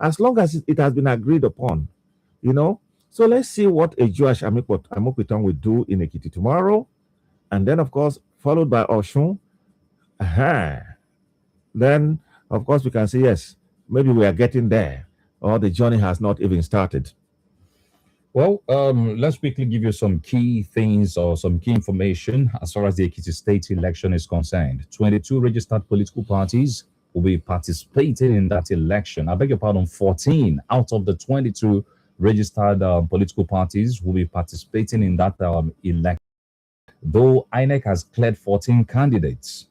As long as it has been agreed upon, So let's see what a Joash Amopitan will do in Ekiti tomorrow. And then, of course, followed by Oshun. Then, of course, we can say, yes, maybe we are getting there, or the journey has not even started. Well, let's quickly give you some key things or some key information as far as the Ekiti State election is concerned. 22 registered political parties will be participating in that election. I beg your pardon, 14 out of the 22 registered political parties will be participating in that election. Though INEC has cleared 14 candidates,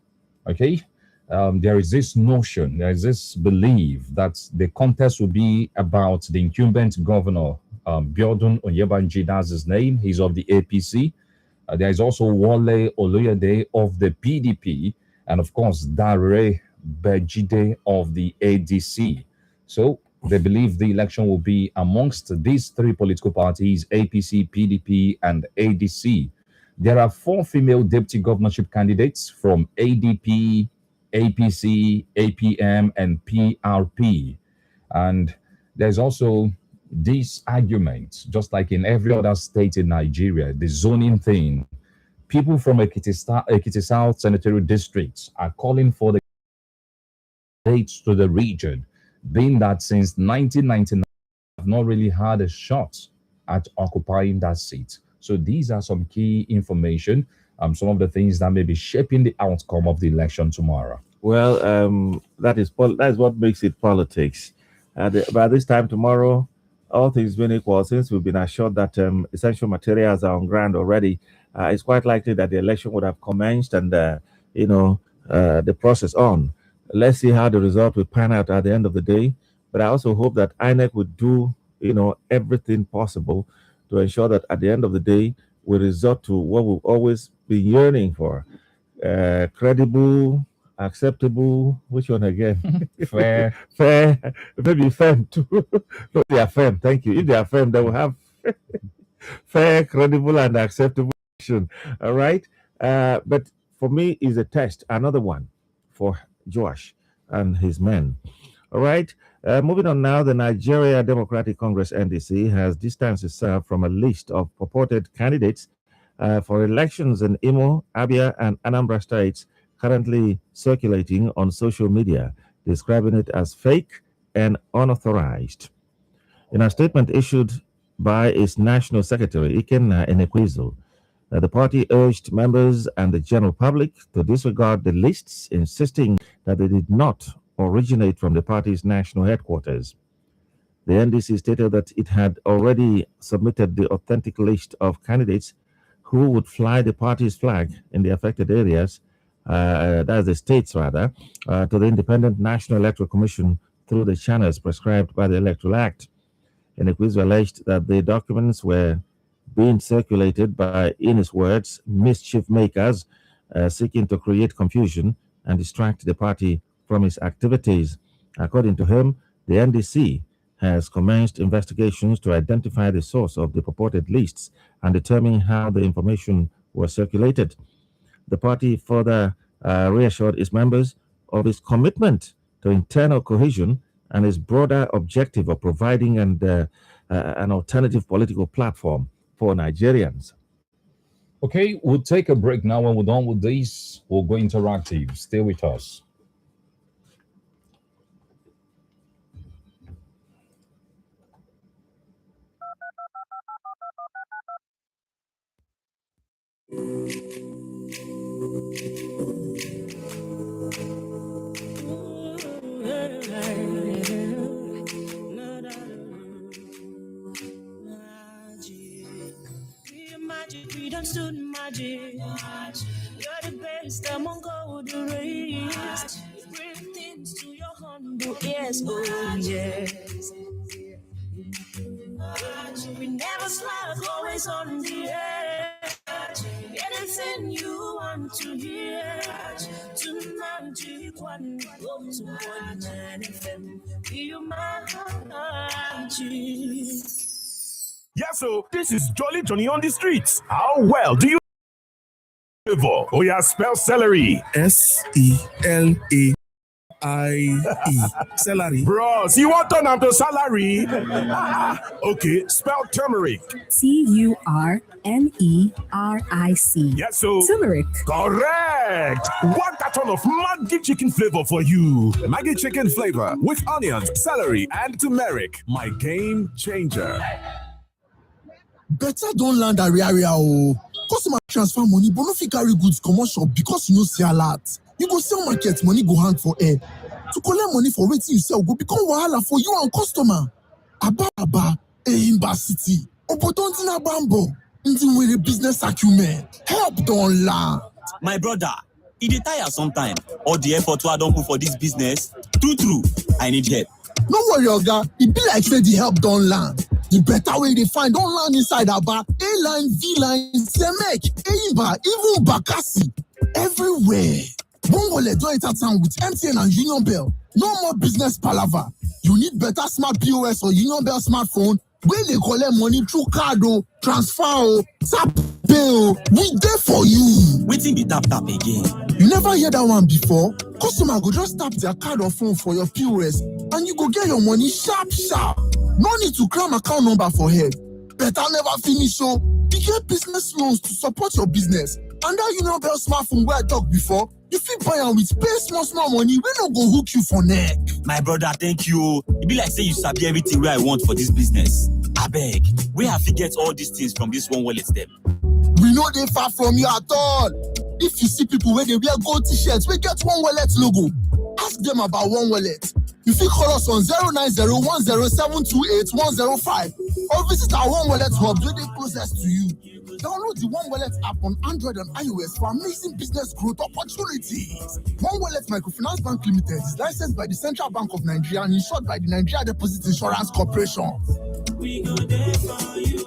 okay? There is this notion, there is this belief that the contest will be about the incumbent governor, Biodun Onyebanji, that's his name. He's of the APC. There is also Wale Oloyede of the PDP, and of course, Dare Bejide of the ADC. So they believe the election will be amongst these three political parties, APC, PDP, and ADC. There are 4 female deputy governorship candidates from ADP, APC, APM, and PRP. And there's also this argument, just like in every other state in Nigeria, the zoning thing. People from Ekiti South Senatorial Districts are calling for the states to the region, being that since 1999, have not really had a shot at occupying that seat. So these are some key information, some of the things that may be shaping the outcome of the election tomorrow. Well, that is what makes it politics. By this time tomorrow, all things being equal, since we've been assured that essential materials are on ground already, it's quite likely that the election would have commenced and, the process on. Let's see how the result will pan out at the end of the day. But I also hope that INEC would do, everything possible to ensure that at the end of the day, we resort to what we've always been yearning for. Credible, acceptable, which one again? Fair. Maybe firm too. No, they are firm, thank you. If they are firm, they will have fair, credible, and acceptable action. All right. But for me, is a test, another one for Joash and his men. All right. Moving on now, the Nigeria Democratic Congress NDC has distanced itself from a list of purported candidates for elections in Imo, Abia, and Anambra states currently circulating on social media, describing it as fake and unauthorized. In a statement issued by its national secretary, Ikenna Enekwezo, the party urged members and the general public to disregard the lists, insisting that they did not originate from the party's national headquarters. The NDC stated that it had already submitted the authentic list of candidates who would fly the party's flag in the affected areas, that's the states rather, to the Independent National Electoral Commission through the channels prescribed by the Electoral Act. Enekwezo alleged that the documents were being circulated by, in his words, mischief makers seeking to create confusion and distract the party from its activities. According to him, the NDC has commenced investigations to identify the source of the purported lists and determine how the information was circulated. The party further reassured its members of its commitment to internal cohesion and its broader objective of providing and an alternative political platform for Nigerians. Okay, we'll take a break now. When we're done with this, we'll go interactive. Stay with us. We done stood magic. You're the best among all the race. Bring things to your humble ears, oh yes. We never slack, always on the edge. Anything you want to hear, to magic one, go to 1 FM. You magic. Yeah, so this is Jolly Johnny on the streets. How well do you flavor? Oh yeah, spell celery. S-E-L-A. I-E. Celery. Bros, you want to turn to salary? Okay, spell turmeric. Turmeric. Yes, so Turmeric. Correct. 1 carton of Maggi chicken flavor for you. Maggi chicken flavor with onions, celery, and turmeric. My game changer. Better don't land area o. Customer transfer money, but no fit carry goods commercial because you no see alert. You go sell market, money go hand for air. To collect money for wetin you sell go become wahala for you and customer. Aba, Eyimba City. Opportunity na bambo. Ndi nwere business acumen. Help don land. My brother, e dey tire sometimes. All the effort wey I don put for this business, true, I need help. No worry, Oga. E be like say the help don land. The better way they find don land inside Aba, A-line, V-line, Semek, Eyimba, even Bakassi. Everywhere. One wallet don enter town with MTN and Union Bell. No more business palaver. You need better smart POS or Union Bell smartphone where they collect money through card o, transfer o, tap pay o. We there for you. Wetin be tap again? You never hear that one before? Customer go just tap their card or phone for your POS and you go get your money sharp. No need to cram account number for head. Better never finish so. You get business loans to support your business. And that Union Bell smartphone where I talked before, you fit buy am with pay small money. We no go hook you for neck. My brother, thank you. It be like say you sabi everything where I want for this business. Abeg, where have you get all these things from this one wallet them? We know they far from you at all. If you see people where they wear gold t-shirts, we get one wallet logo. Ask them about one wallet. You fit call us on 09010728105 or visit our one wallet hub where they closest to you. Download the One Wallet app on Android and iOS for amazing business growth opportunities. One Wallet Microfinance Bank Limited is licensed by the Central Bank of Nigeria and insured by the Nigeria Deposit Insurance Corporation. We go there for you.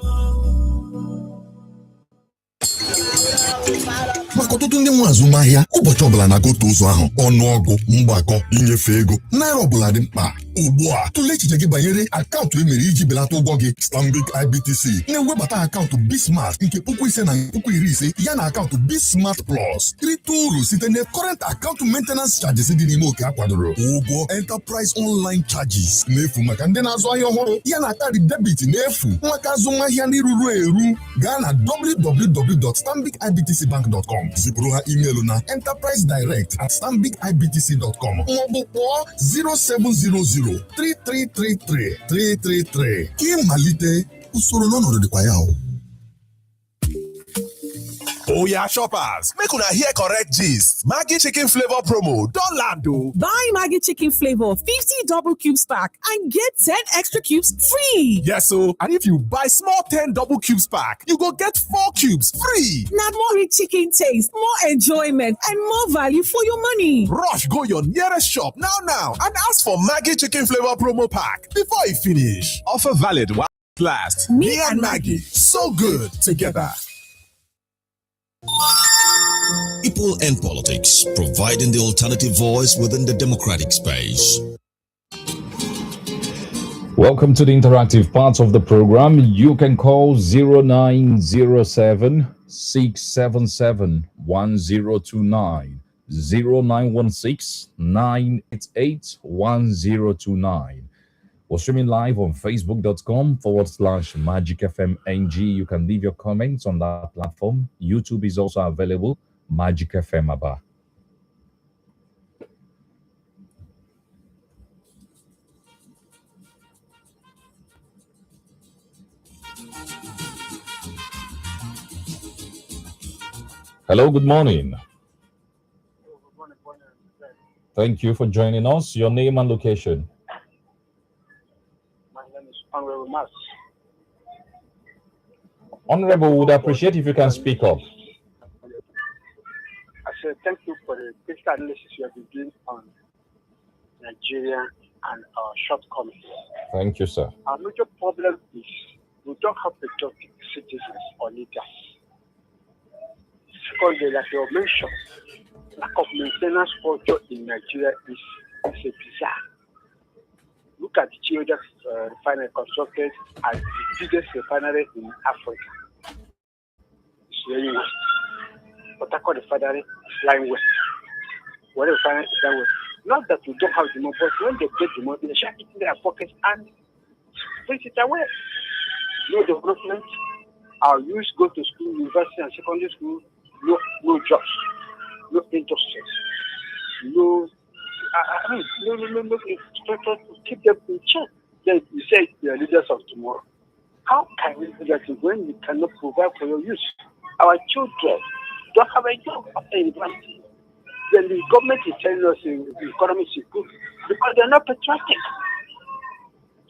maka ọtụtụ ndị nwe azụmahịa ụbọchị ọbụla na-agote ụzọ ahụ ọnụọgụ mgbakọ inyefe ego naira ọbụla dị mkpa ugbu a tụlee echiche gị banyere akaụntụ emere iji belata ụgwọ gị Stanbic IBTC na-ewebata akaụntụ Bismart nke 5,000 na 50,000 ya na akaụntụ Bismart Plus rite uru site na current account maintenance charges dị n'ime oke akwadoro ụgwọ enterprise online charges na-efu maka ndị na-azụ ahịa ọhụrụ ya na kaadị debit na-efu maka azụmahịa ndị ruru eru gaa na www.stanbicibtcbank.com zipụrụ ha email na enterprisedirect@stanbicibtc.com maọbụ kpọọ 0700-3333-333 ka ịmalite usoro n'ọnọdụ dịkwa ya o. Oya shoppers, make una hear correct gist. Maggi chicken flavor promo don land o. Buy Maggi chicken flavor 50 double cubes pack and get 10 extra cubes free. Yes o, and if you buy small 10 double cubes pack, you go get 4 cubes free. Na more rich chicken taste, more enjoyment and more value for your money. Rush go your nearest shop now and ask for Maggi chicken flavor promo pack before e finish. Offer valid while it lasts. Me and Maggi, so good together. People and politics, providing the alternative voice within the democratic space. Welcome to the interactive part of the program. You can call 0907 677 1029, 0916 988 1029. We're streaming live on facebook.com/Magic FM NG. You can leave your comments on that platform. YouTube is also available, Magic FM Aba. Hello, good morning. Thank you for joining us. Your name and location. My name is Honorable Mas. Honorable, would appreciate if you can speak up. I said thank you for the critical analysis you have been doing on Nigeria and our shortcomings. Thank you, sir. Our major problem is we don't have patriotic citizens or leaders. Secondly, like you mentioned, lack of maintenance culture in Nigeria is a bizarre. Look at the Chiyoda refinery constructed as the biggest refinery in Africa. It's very west. But I call the refinery flying west. What refinery is that west? Not that we don't have the money, but when they get the money, they shall it in their pockets and print it away. No development. Our youth go to school, university and secondary school, no jobs, no industries, no infrastructure to keep them in check. Then you say they are leaders of tomorrow. How can we do that when we cannot provide for your youth? Our children don't have a job after university. Then the government is telling us the economy is good because they're not patriotic.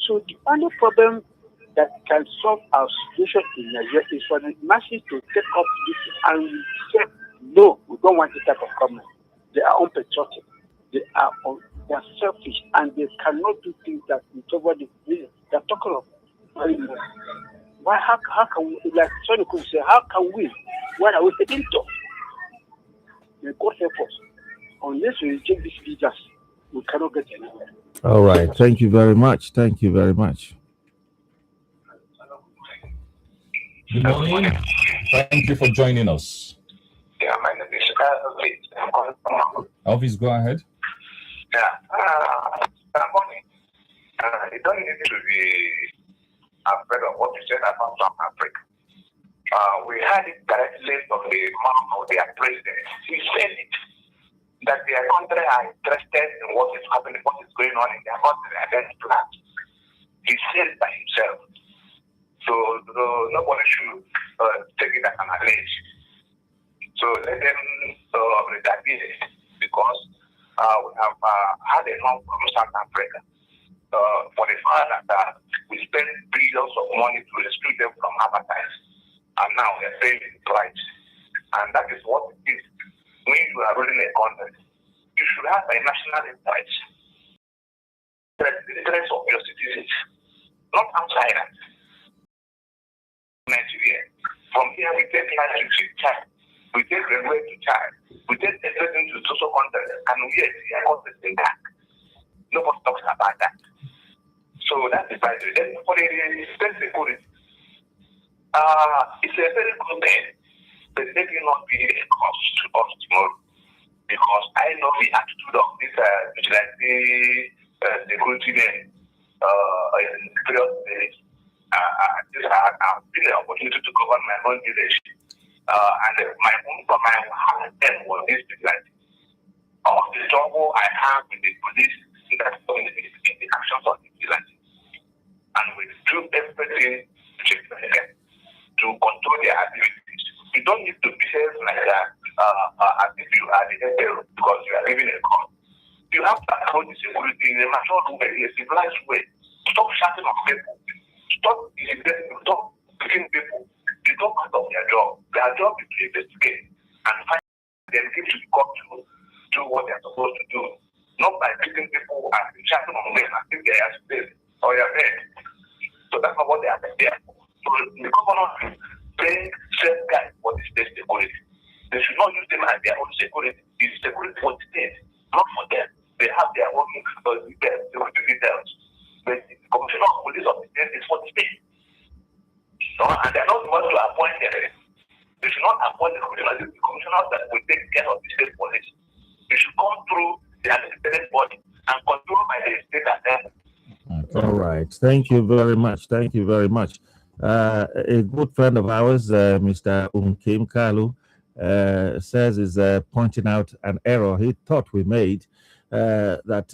So the only problem that can solve our situation in Nigeria is for the masses to take up this and say, no, we don't want this type of government. They are unpatriotic. They are selfish, and they cannot do things that nobody they're talking of. Why? How can we? Like Sonny could say, how can we? What are we taking to? May God help us. Unless we reject these leaders, we cannot get anywhere. All right. Thank you very much. Thank you very much. Good morning. Thank you for joining us. Yeah, my name is Elvis. I'm calling from Elvis, go ahead. Yeah. Good morning. You don't need to be afraid of what you said about South Africa. We had it directly from the mouth of their president. He said it, that their country are interested in what is happening, what is going on in their country, and then plans. He said it by himself. So nobody should take it as an allege. So let them retaliate because we have had enough from South Africa for the fact that we spend billions of money to rescue them from apartheid, and now they're paying the price. And that is what it is. When you are running a country, you should have a national interest. The interest of your citizens, not outside. Nigeria. From here, we take life to Chad, we take railway to Chad, we take everything to social countries, and yet we are consistent in that. Nobody talks about that. So that is why. Then for the state security, it's a very good thing, but let it not be a cost to us tomorrow, because I know the attitude of this vigilante security men in various days. I've been the opportunity to govern my own village, and my own command was this vigilante. All the trouble I have with the police in the actions of the vigilante, and we do everything to control their activities. You don't need to behave like that as if you are the emperor because you are living in a court. You have to approach the security in a mature way, in a civilized way. Stop shouting on people. Stop picking people. It's not part of their job. Their job is to investigate and find them, give to the court to do what they're supposed to do. Not by picking people and shouting on them as if they are still or they are dead. So that's not what they are there for. So the governor is paying safeguard for the state security. They should not use them as their own security. It's security for the state, not for them. They have their own security details. But the commissioner of police of the state is for the state. So, and they're not supposed to appoint them. They should not appoint the commissioners. The commissioners that will take care of the state police. They should come through the administrative body and controlled by the state assembly. All right. Thank you very much. Thank you very much. A good friend of ours, Mr. Unkim Kalu, says is pointing out an error he thought we made, that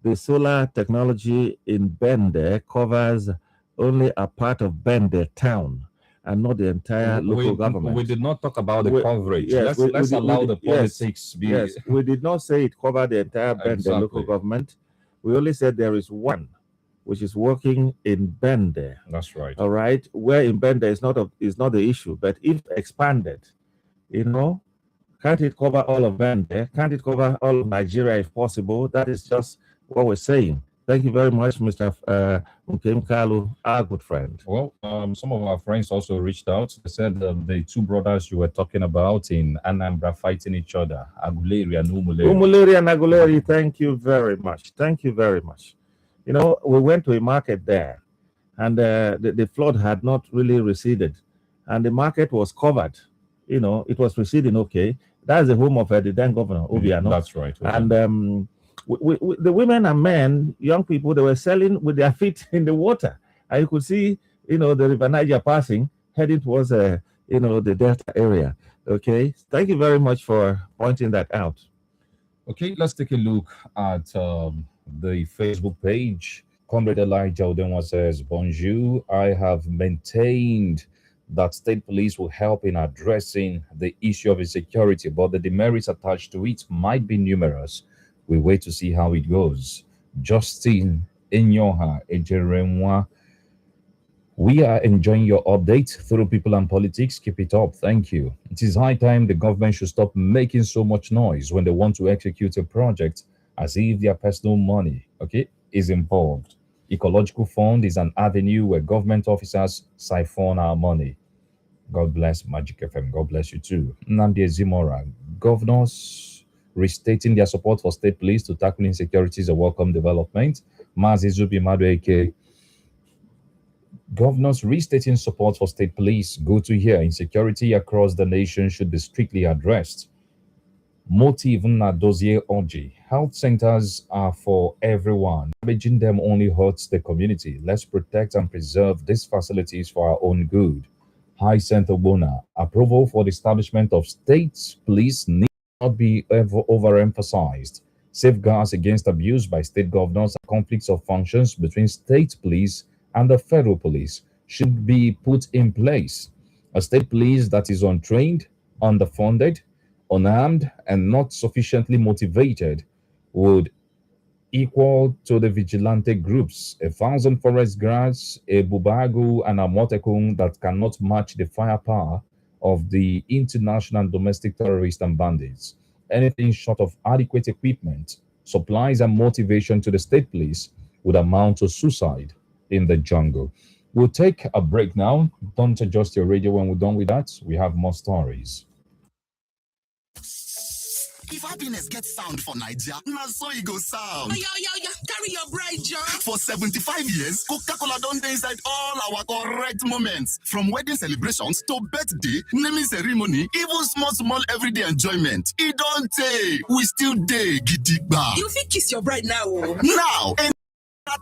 the solar technology in Bende covers only a part of Bende town and not the entire local government. We did not talk about the coverage. Yes, let's allow the politics be. Yes, we did not say it covered the entire Bende local government. We only said there is one which is working in Bende. That's right. All right, where in Bende is not the issue, but if expanded, can't it cover all of Bende? Can't it cover all of Nigeria if possible? That is just what we're saying. Thank you very much, Mr. Unkim Kalu, our good friend. Well, some of our friends also reached out. They said the two brothers you were talking about in Anambra fighting each other, Aguleri and Umuleri. Umuleri and Aguleri, thank you very much. Thank you very much. We went to a market there, and the flood had not really receded, and the market was covered. It was receding okay. That's the home of the then governor, Obiano. That's right. And the women and men, young people, they were selling with their feet in the water. And you could see, the River Niger passing, heading towards, the Delta area. Okay. Thank you very much for pointing that out. Okay, let's take a look at the Facebook page. Comrade Elijah Odenwa says, Bonjour, I have maintained that state police will help in addressing the issue of insecurity, but the demerits attached to it might be numerous. We wait to see how it goes. Justin Enyoha Ejeremwa, we are enjoying your update through People and Politics. Keep it up. Thank you. It is high time the government should stop making so much noise when they want to execute a project as if their personal money, is involved. Ecological Fund is an avenue where government officers siphon our money. God bless Magic FM. God bless you too. Nnamdi Ezimora, governors restating their support for state police to tackle insecurity is a welcome development. Mazi Zubi Madueke, governors restating support for state police. Good to hear. Insecurity across the nation should be strictly addressed. Motive Nadozie Oji. Health centers are for everyone. Damaging them only hurts the community. Let's protect and preserve these facilities for our own good. High Center Bona. Approval for the establishment of state police need not be overemphasized. Safeguards against abuse by state governors and conflicts of functions between state police and the federal police should be put in place. A state police that is untrained, underfunded, unarmed, and not sufficiently motivated would equal to the vigilante groups, 1,000 forest guards, a Bubagu, and a Motekun that cannot match the firepower of the international and domestic terrorists and bandits. Anything short of adequate equipment, supplies, and motivation to the state police would amount to suicide in the jungle. We'll take a break now. Don't adjust your radio when we're done with that. We have more stories. If happiness gets sound for Nigeria, na so e go sound. Yo, carry your bride, John. For 75 years, Coca-Cola don dey inside all our correct moments. From wedding celebrations to birthday, naming ceremony, even small everyday enjoyment. E don tey, we still dey gidigba. You fit kiss your bride now. Now,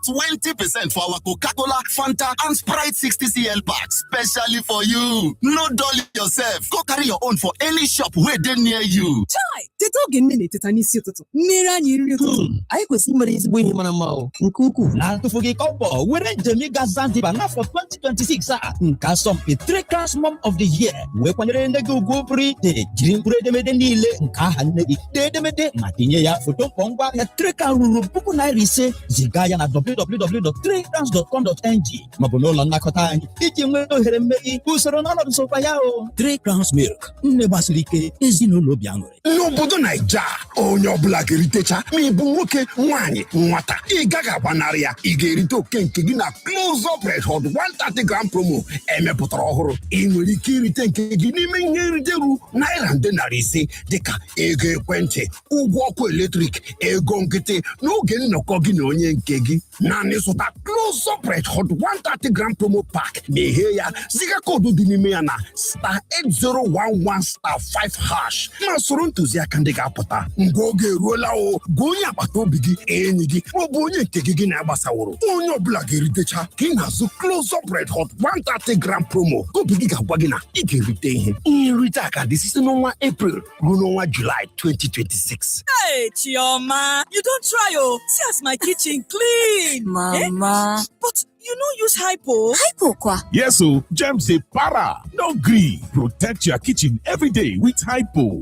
20% for our Coca-Cola, Fanta, and Sprite 60cl packs, specially for you. No dull yourself. Go carry your own for any shop where they near you. Chai, teta oge nne tetanisi ụtụtụ. Mmiri anyị nri ụtụtụ. Anyị kwesịrị imere ezigbo ihe mara mma nke ukwuu. Na-atụfughị kọbọ were njem ịga Zanzibar n'afọ 2026 a nke asọmpi Three Crowns Mom of the Year wee kwanyere nne gị ugwu pụrụ iche jiri mkpụrụ edemede niile nke aha nne gị dee edemede ma tinye ya foto mkpọ ngwa ahịa Three Crowns ruru $5,000 ziga ya na www.3crowns.com.ng maọbụ n'ụlọ nnakọta anyị iji nwee ohere mmeri usoro n'ọnọdụ sokwa ya o. Three Crowns Milk, nne gbasiri ike, ezinụlọ obi aṅụrị. N'obodo Naija, onye ọbụla ga-eritecha ma ị bụ nwoke, nwaanyị, nwata. Ị gaghị agbanarị ya. Ị ga-erite oke nke gị na Close Up Red Hot 130 gram promo emepụtara ọhụrụ. Ị nwere ike irite nke gị n'ime ihe nrite ruru naira nde narị ise dịka ego ekwentị, ụgwọ ọkụ eletrik, ego nkịtị n'oge nnọkọ gị na onye nke gị. naanị zụta close up red hot 130 gram promo pack meghee ya ziga koodu dị n'ime ya na star 8011 star 5 hash ma soro ntụziaka ndị ga-apụta mgbe oge eruola o gwa onye agbata obi gị enyi gị maọbụ onye nke gị na-agbasaworo onye ọbụla ga-eritecha ka ị na-azụ close up red hot 130 gram promo ka obi gị ga-agwa gị na ị ga-erite ihe nrite a ga-adị site n'ọnwa April ruo n'ọnwa July 2026. Hey, Chioma, you don't try, oh. See as my kitchen clean. Mama. But you no use hypo. Hypo kwa? Yes, so germs say para. No gree. Protect your kitchen every day with Hypo.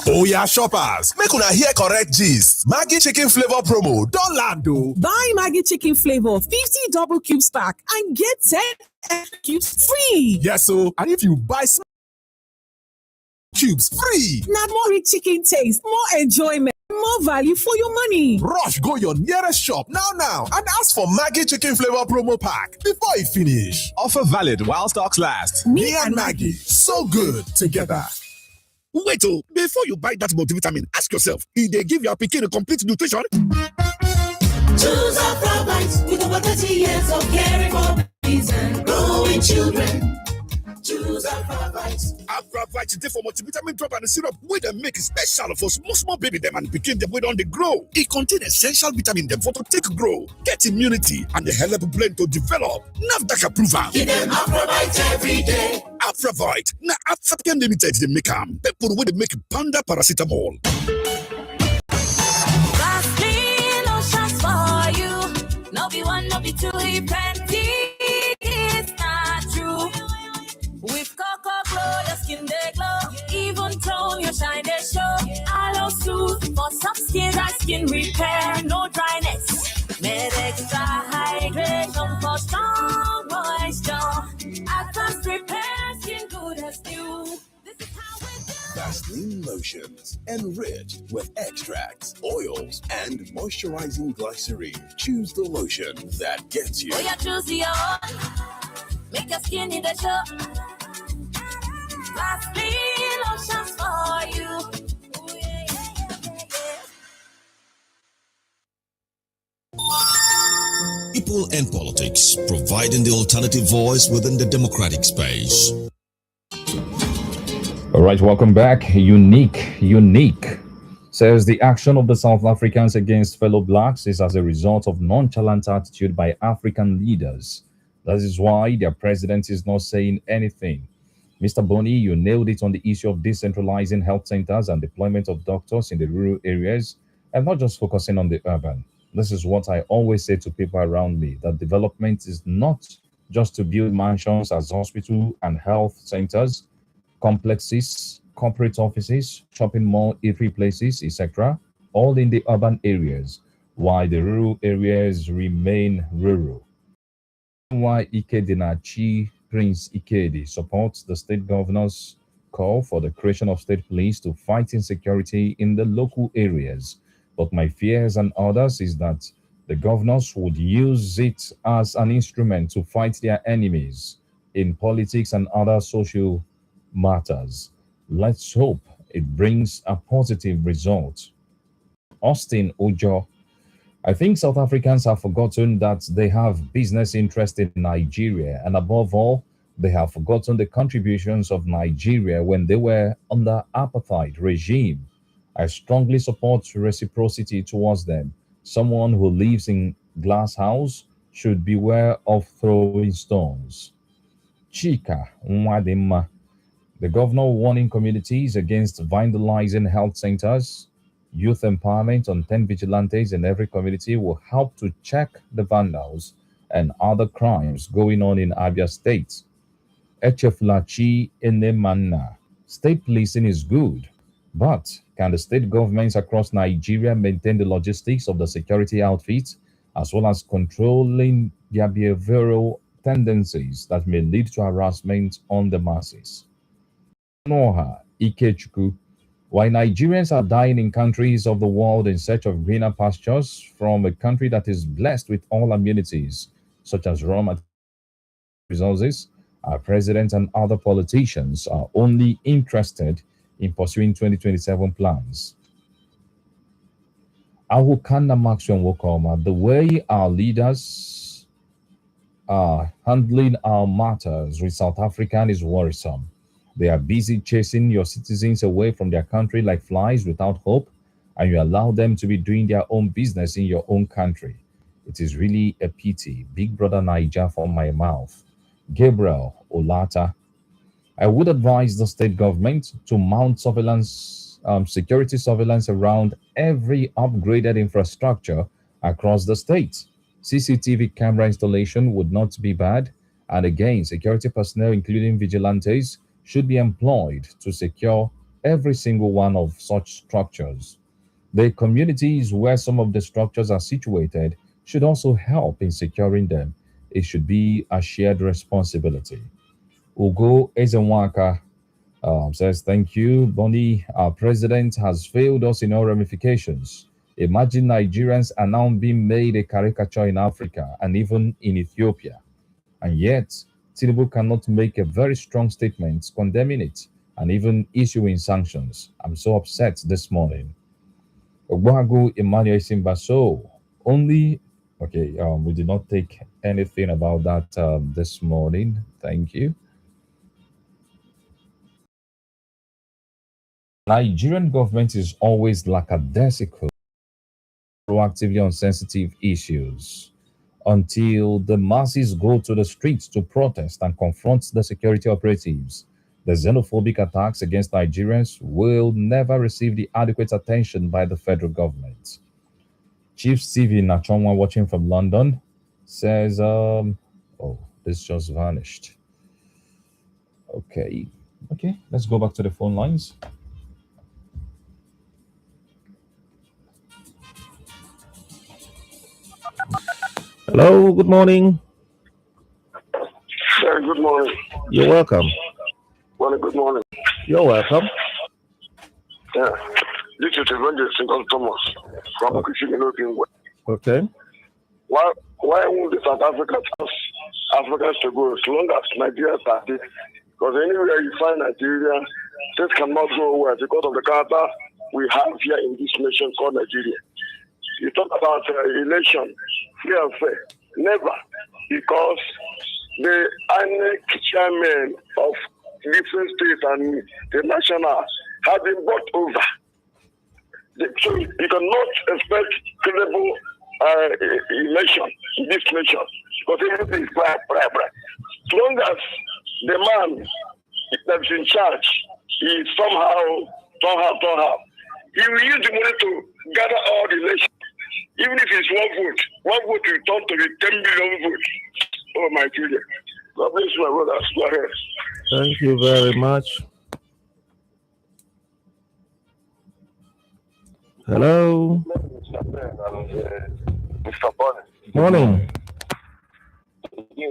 Oh yeah, shoppers, make una hear correct gist. Maggi chicken flavor promo don land o. Buy Maggi chicken flavor 50 double cubes pack and get 10 extra cubes free. Yes, so and if you buy cubes free. Now more rich chicken taste, more enjoyment, more value for your money. Rush go your nearest shop now and ask for Maggi chicken flavor promo pack before e finish. Offer valid while stocks last. Me and Maggi, so good together. Wait, before you buy that multivitamin, ask yourself, if they give your pikin a complete nutrition? Choose Afravite with over 30 years of caring for babies and growing children. Choose Afravite. Afravite dey for multivitamin drop and syrup wey dem make special for small baby dem and pikin dem wey don dey grow. E contain essential vitamin dem for to take grow, get immunity and dey help brain to develop. NAFDAC approval. Give them Afravite every day. Afravite na African Limited dey make am. People wey dey make Panda paracetamol. Vaseline lotions for you. No be one, no be two, he plenty. It's not true. With Cocoa Glow, your skin they glow. Even tone, your shine they show. Aloe Soothe for soft skin, dry skin repair, no dryness. Med extra hydration for strong moisture. Advanced repair, skin good as new. Vaseline lotions enriched with extracts, oils, and moisturizing glycerin. Choose the lotion that gets you. Oh, you choose your own. Make your skin in the show. Vaseline lotions for you. Ooh, yeah. People and politics, providing the alternative voice within the democratic space. All right, welcome back. Unique says the action of the South Africans against fellow blacks is as a result of nonchalant attitude by African leaders. That is why their president is not saying anything. Mr. Boni, you nailed it on the issue of decentralizing health centers and deployment of doctors in the rural areas and not just focusing on the urban. This is what I always say to people around me, that development is not just to build mansions as hospital and health centers, complexes, corporate offices, shopping mall, eatery places, etc., all in the urban areas, while the rural areas remain rural. Why Ikedinachi Prince Ikedi supports the state governor's call for the creation of state police to fight insecurity in the local areas. But my fears and others is that the governors would use it as an instrument to fight their enemies in politics and other social matters. Let's hope it brings a positive result. Austin Ojo, I think South Africans have forgotten that they have business interest in Nigeria, and above all, they have forgotten the contributions of Nigeria when they were under apartheid regime. I strongly support reciprocity towards them. Someone who lives in glass house should beware of throwing stones. Chika Nwadima, the governor warning communities against vandalizing health centers. Youth empowerment on 10 vigilantes in every community will help to check the vandals and other crimes going on in Abia State. Echeflachi Enemana, state policing is good, but can the state governments across Nigeria maintain the logistics of the security outfits as well as controlling their behavioral tendencies that may lead to harassment on the masses? Noha Ikechukwu, why Nigerians are dying in countries of the world in search of greener pastures from a country that is blessed with all amenities, such as raw material resources, our president and other politicians are only interested in pursuing 2027 plans. Awukanda Maxwell Wokoma, the way our leaders are handling our matters with South African is worrisome. They are busy chasing your citizens away from their country like flies without hope, and you allow them to be doing their own business in your own country. It is really a pity. Big brother Niger from my mouth. Gabriel Olata. I would advise the state government to mount surveillance, security surveillance around every upgraded infrastructure across the state. CCTV camera installation would not be bad. And again, security personnel, including vigilantes, should be employed to secure every single one of such structures. The communities where some of the structures are situated should also help in securing them. It should be a shared responsibility. Ugo Ezenwaka says, thank you, Bonnie. Our president has failed us in all ramifications. Imagine Nigerians are now being made a caricature in Africa and even in Ethiopia. And yet, Tinubu cannot make a very strong statement condemning it and even issuing sanctions. I'm so upset this morning. Ogbahagu Emmanuel Simbaso, only, okay, we did not take anything about that this morning. Thank you. Nigerian government is always lackadaisical, proactively on sensitive issues. Until the masses go to the streets to protest and confront the security operatives, the xenophobic attacks against Nigerians will never receive the adequate attention by the federal government. Chief Stephen Nachonwa, watching from London, says, oh, this just vanished. Okay, let's go back to the phone lines. Hello, good morning. Very good morning. You're welcome. Well, good morning. You're welcome. Yeah, this is Evangelist Single Thomas from Kushiginokin. Okay. Why won't the South Africans ask Africans to go as long as Nigerians are there? Because anywhere you find Nigeria, things cannot go well because of the character we have here in this nation called Nigeria. You talk about election, free and fair. Never. Because the INEC chairman of different states and the national have been bought over. So you cannot expect credible election in this nation because everything is bribe. As long as the man that's in charge is somehow, he will use the money to gather all the election. Even if it's one vote will turn to be 10 million votes. Oh my goodness. God bless my brothers. Go ahead. Thank you very much. Hello. Mr. Bonnie. Morning.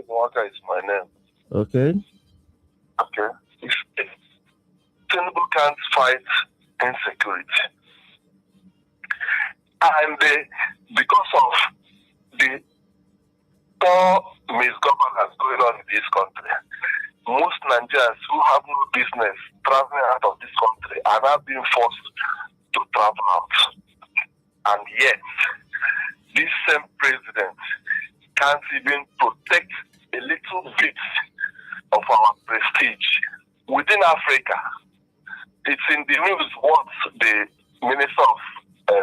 Walker is my name. Okay. If Tinubu can't fight insecurity, and because of the poor misgovernance going on in this country, most Nigerians who have no business traveling out of this country are now being forced to travel out. And yet, this same president can't even protect a little bit of our prestige within Africa. It's in the news what the Minister of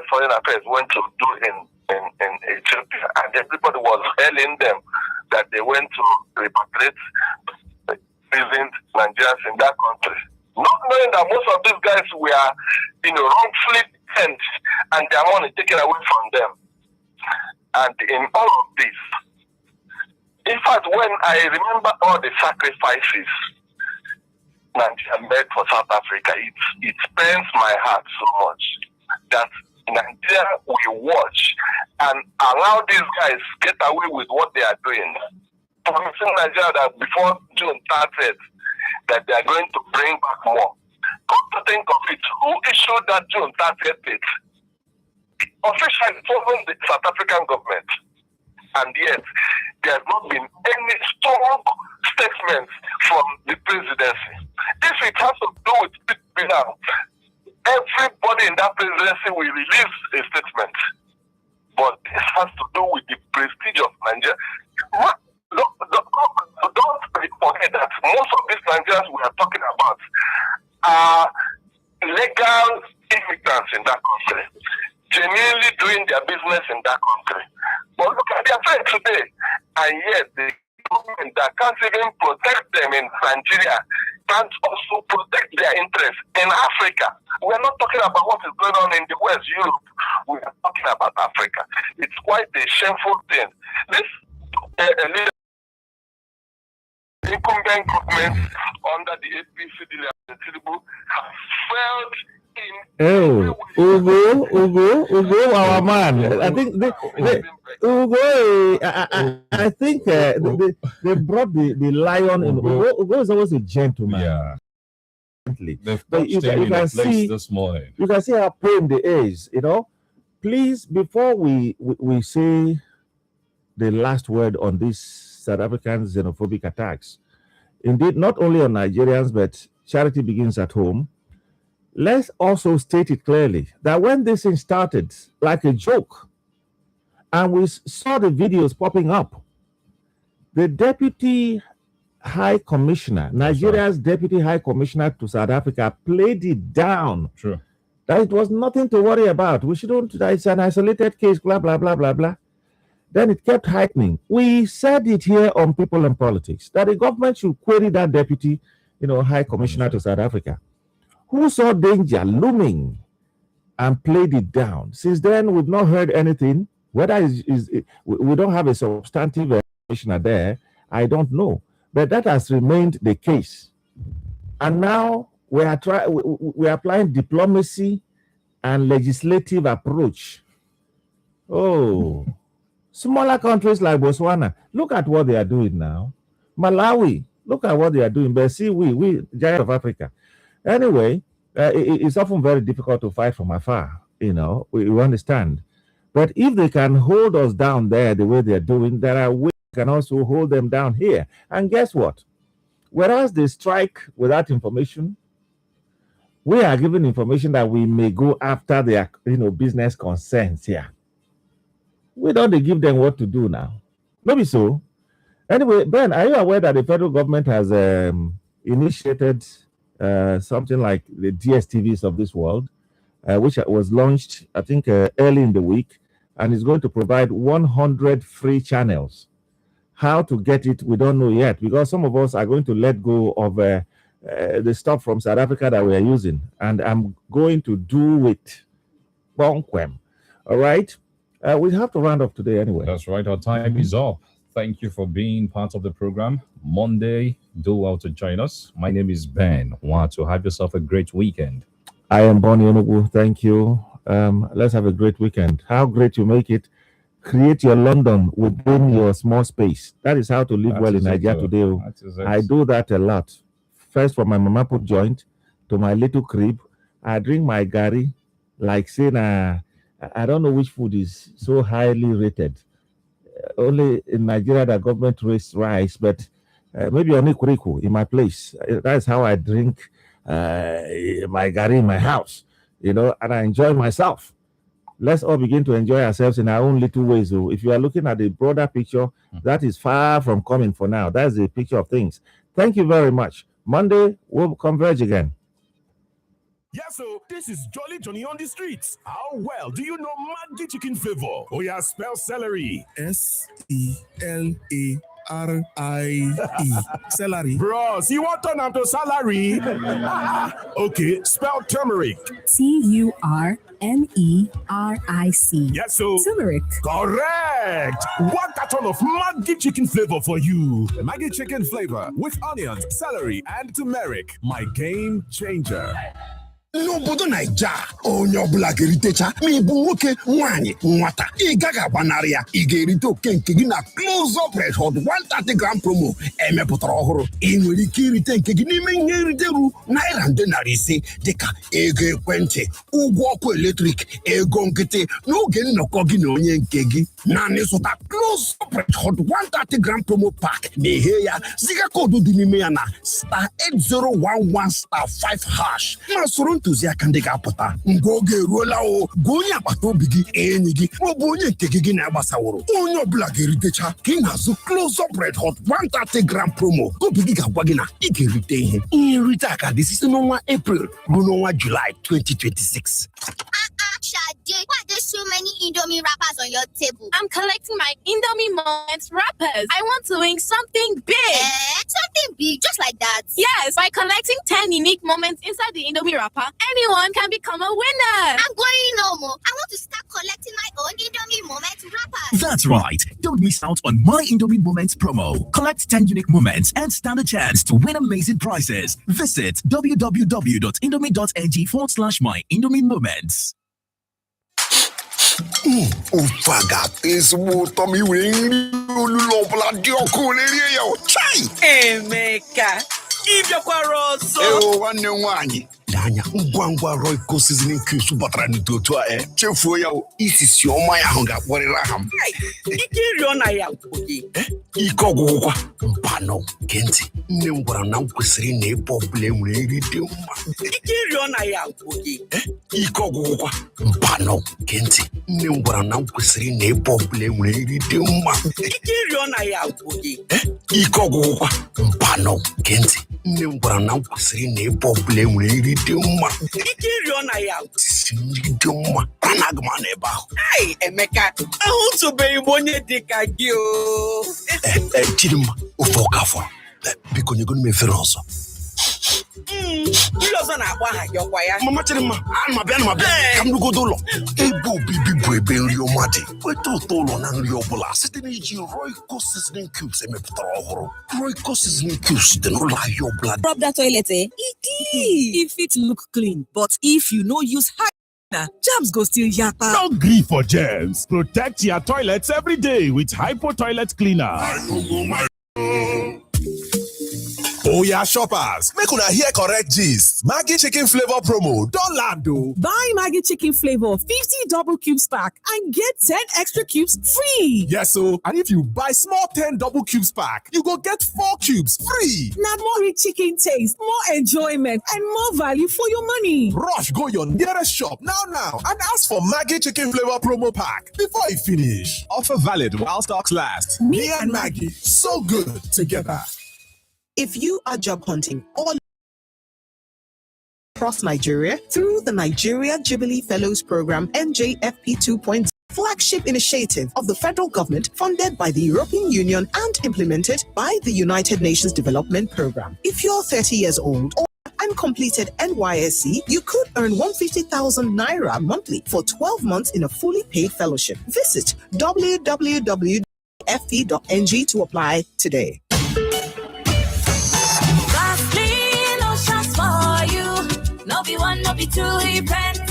Foreign Affairs went to do in Ethiopia, and everybody was hailing them that they went to repatriate imprisoned Nigerians in that country. Not knowing that most of these guys were wrongfully detained and their money taken away from them. And in all of this, in fact, when I remember all the sacrifices Nigeria made for South Africa, it pains my heart so much that Nigeria will watch and allow these guys get away with what they are doing. Promising Nigeria that before June 30th, that they are going to bring back more. Come to think of it, who issued that June 30th date? Officially, it wasn't the South African government. And yet, there has not been any strong statements from the presidency. If it has to do with people now, everybody in that presidency will release a statement. but this has to do with the prestige of Nigeria. Don't forget that most of these Nigerians we are talking about are legal immigrants in that country, genuinely doing their business in that country. But look at their fate today, and yet the government that can't even protect them in Nigeria can't also protect their interests in Africa. We're not talking about what is going on in the West Europe. We are talking about Africa. It's quite a shameful thing. This incumbent government under the APC have failed in. Ugo, our man. I think Ugo. I think they brought the lion in. Ugo is always a gentleman. Yeah. But you can see this morning. You can see how plain the is. Please, before we say the last word on these South African xenophobic attacks, indeed, not only on Nigerians, but charity begins at home. Let's also state it clearly that when this thing started like a joke, and we saw the videos popping up, the Deputy High Commissioner, Nigeria's Deputy High Commissioner to South Africa, played it down. True. That it was nothing to worry about. We shouldn't, that it's an isolated case, blah, blah, blah, blah, blah. Then it kept heightening. We said it here on People and Politics that the government should query that Deputy, High Commissioner to South Africa, who saw danger looming and played it down. Since then, we've not heard anything. Whether we don't have a substantive commissioner there, I don't know. But that has remained the case. And now we are applying diplomacy and legislative approach. Oh, smaller countries like Botswana, look at what they are doing now. Malawi, look at what they are doing. But see, we giant of Africa. Anyway, it's often very difficult to fight from afar. We understand. But if they can hold us down there the way they're doing, there are ways we can also hold them down here. And guess what? Whereas they strike without information, we are given information that we may go after their business concerns here. We don't give them what to do now. Maybe so. Anyway, Ben, are you aware that the federal government has initiated something like the DSTVs of this world, which was launched, I think, early in the week, and is going to provide 100 free channels. How to get it, we don't know yet, because some of us are going to let go of the stuff from South Africa that we are using, and I'm going to do it. Bonquem. All right? We have to round up today anyway. That's right. Our time is up. Thank you for being part of the program. Monday, do well to join us. My name is Ben. Want to have yourself a great weekend. I am Bonnie Onugu. Thank you. Let's have a great weekend. How great you make it. Create your London within your small space. That is how to live well in Nigeria today. I do that a lot. First, from my mama put joint to my little crib, I drink my gari like saying, I don't know which food is so highly rated. Only in Nigeria the government raised rice, but maybe on Ikuriku in my place. That's how I drink my gari in my house, and I enjoy myself. Let's all begin to enjoy ourselves in our own little ways. So if you are looking at the broader picture, that is far from coming for now. That's the picture of things. Thank you very much. Monday, we'll converge again. Yeah, so this is Jolly Johnny on the streets. How well do you know Maggi chicken flavor? Oh yeah, spell celery. SELARIE. Celery. Bros, you want to turn to salary? Okay, spell turmeric. TURMERIC. Yes, so Turmeric. Correct. 1 carton of Maggi chicken flavor for you. Maggi chicken flavor with onions, celery, and turmeric. My game changer. N'obodo Naija, onye ọbụla ga-eritecha ma ị bụ nwoke, nwaanyị, nwata, ị gaghị agbanarị ya. Ị ga-erite oke nke gị na Close Up Red Hot 130 gram promo emepụtara ọhụrụ. Ị nwere ike irite nke gị n'ime ihe nrite ru naira nde narị ise dịka ego ekwentị, ụgwọ ọkụ eletrik, ego nkịtị n'oge nnọkọ gị na onye nke gị. Naanị zụta Close Up Red Hot 130 gram promo pack na-ehe ya, ziga koodu dị n'ime ya na *8011*5# ma soro ntụziaka ndị ga-apụta mgbe oge eruola o gwa onye agbata obi gị enyi gị maọbụ onye nke gị na-agbasaworo onye ọbụla ga-eritecha ka ị na-azụ close-up red hot 130 gram promo ka obi gị ga-agwa gị na ị ga-erite ihe nrite a ka dị site n'ọnwa April ruo n'ọnwa July 2026. Shade, why there's so many Indomie wrappers on your table? I'm collecting my Indomie Moments wrappers. I want to win something big. Something big, just like that? Yes, by collecting 10 unique moments inside the Indomie wrapper, anyone can become a winner. I'm going no more. I want to start collecting my own Indomie Moments wrappers. That's right. Don't miss out on My Indomie Moments promo. Collect 10 unique moments and stand a chance to win amazing prizes. Visit www.indomie.ng/My Indomie Moments. Ofe a ga-atọ ezigbo ụtọ ma ị were nri olulu ọbụla dị ọkụ lerie ya chai. Emeka, ịbịakwara ọzọ. Nwanne m nwaanyị lee anya ngwa ngwa Royco seasoning cubes batara n'ite otu a chefuo ya isisi ọma ya ahụ ga-akpọrịrị aha m. Ike ịrịọ na ya oge. Ike ọgwụgwụkwa mpanụ nke ntị nne m gwara na m kwesịrị na ebe ọbụla enwere nri dị mma. Ike ịrịọ na ya oge. Ike ọgwụgwụkwa mpanụ nke ntị nne m gwara na m kwesịrị na ebe ọbụla enwere nri dị mma. Ike ịrịọ na ya oge. Ike ọgwụgwụkwa mpanụ nke ntị nne m gwara na m kwesịrị na ebe ọbụla enwere nri dị mma. Ike ịrịọ na ya nri dị mma anaghị m na ebe ahụ. Emeka, ahụtụbeghị m onye dị ka gị o. Chidimma, ofe ọkafọ biko nyegonu m efere ọzọ. Ndị ọzọ na-akpọ aha gị ọkwa ya. Mama Chidimma, ana m abịa ka m rugodo ụlọ. Ebe obibi bụ ebe nri ọma dị. Nweta ụtọ ụlọ na nri ọbụla site na iji Royco seasoning cubes emepụtara ọhụrụ. Royco seasoning cubes dị n'ụlọ ahịa ọbụla. Rub that toilet, It clean. If it look clean, but if you no use germs go still yakpa. Don't gree for germs. Protect your toilets every day with Hypo Toilet Cleaner. Oh yeah, shoppers, make una hear correct gist. Maggi chicken flavor promo don land o. Buy Maggi chicken flavor 50 double cubes pack and get 10 extra cubes free. Yes o, and if you buy small 10 double cubes pack, you go get 4 cubes free. Na more rich chicken taste, more enjoyment, and more value for your money. Rush go your nearest shop now and ask for Maggi chicken flavor promo pack before e finish. Offer valid while stocks last. Me and Maggi, so good together. If you are job hunting all across Nigeria through the Nigeria Jubilee Fellows Program NJFP 2.0, flagship initiative of the federal government funded by the European Union and implemented by the United Nations Development Program. If you're 30 years old or completed NYSC, you could earn 150,000 Naira monthly for 12 months in a fully paid fellowship. Visit www.fp.ng to apply today. No be one, no be two, he plenty.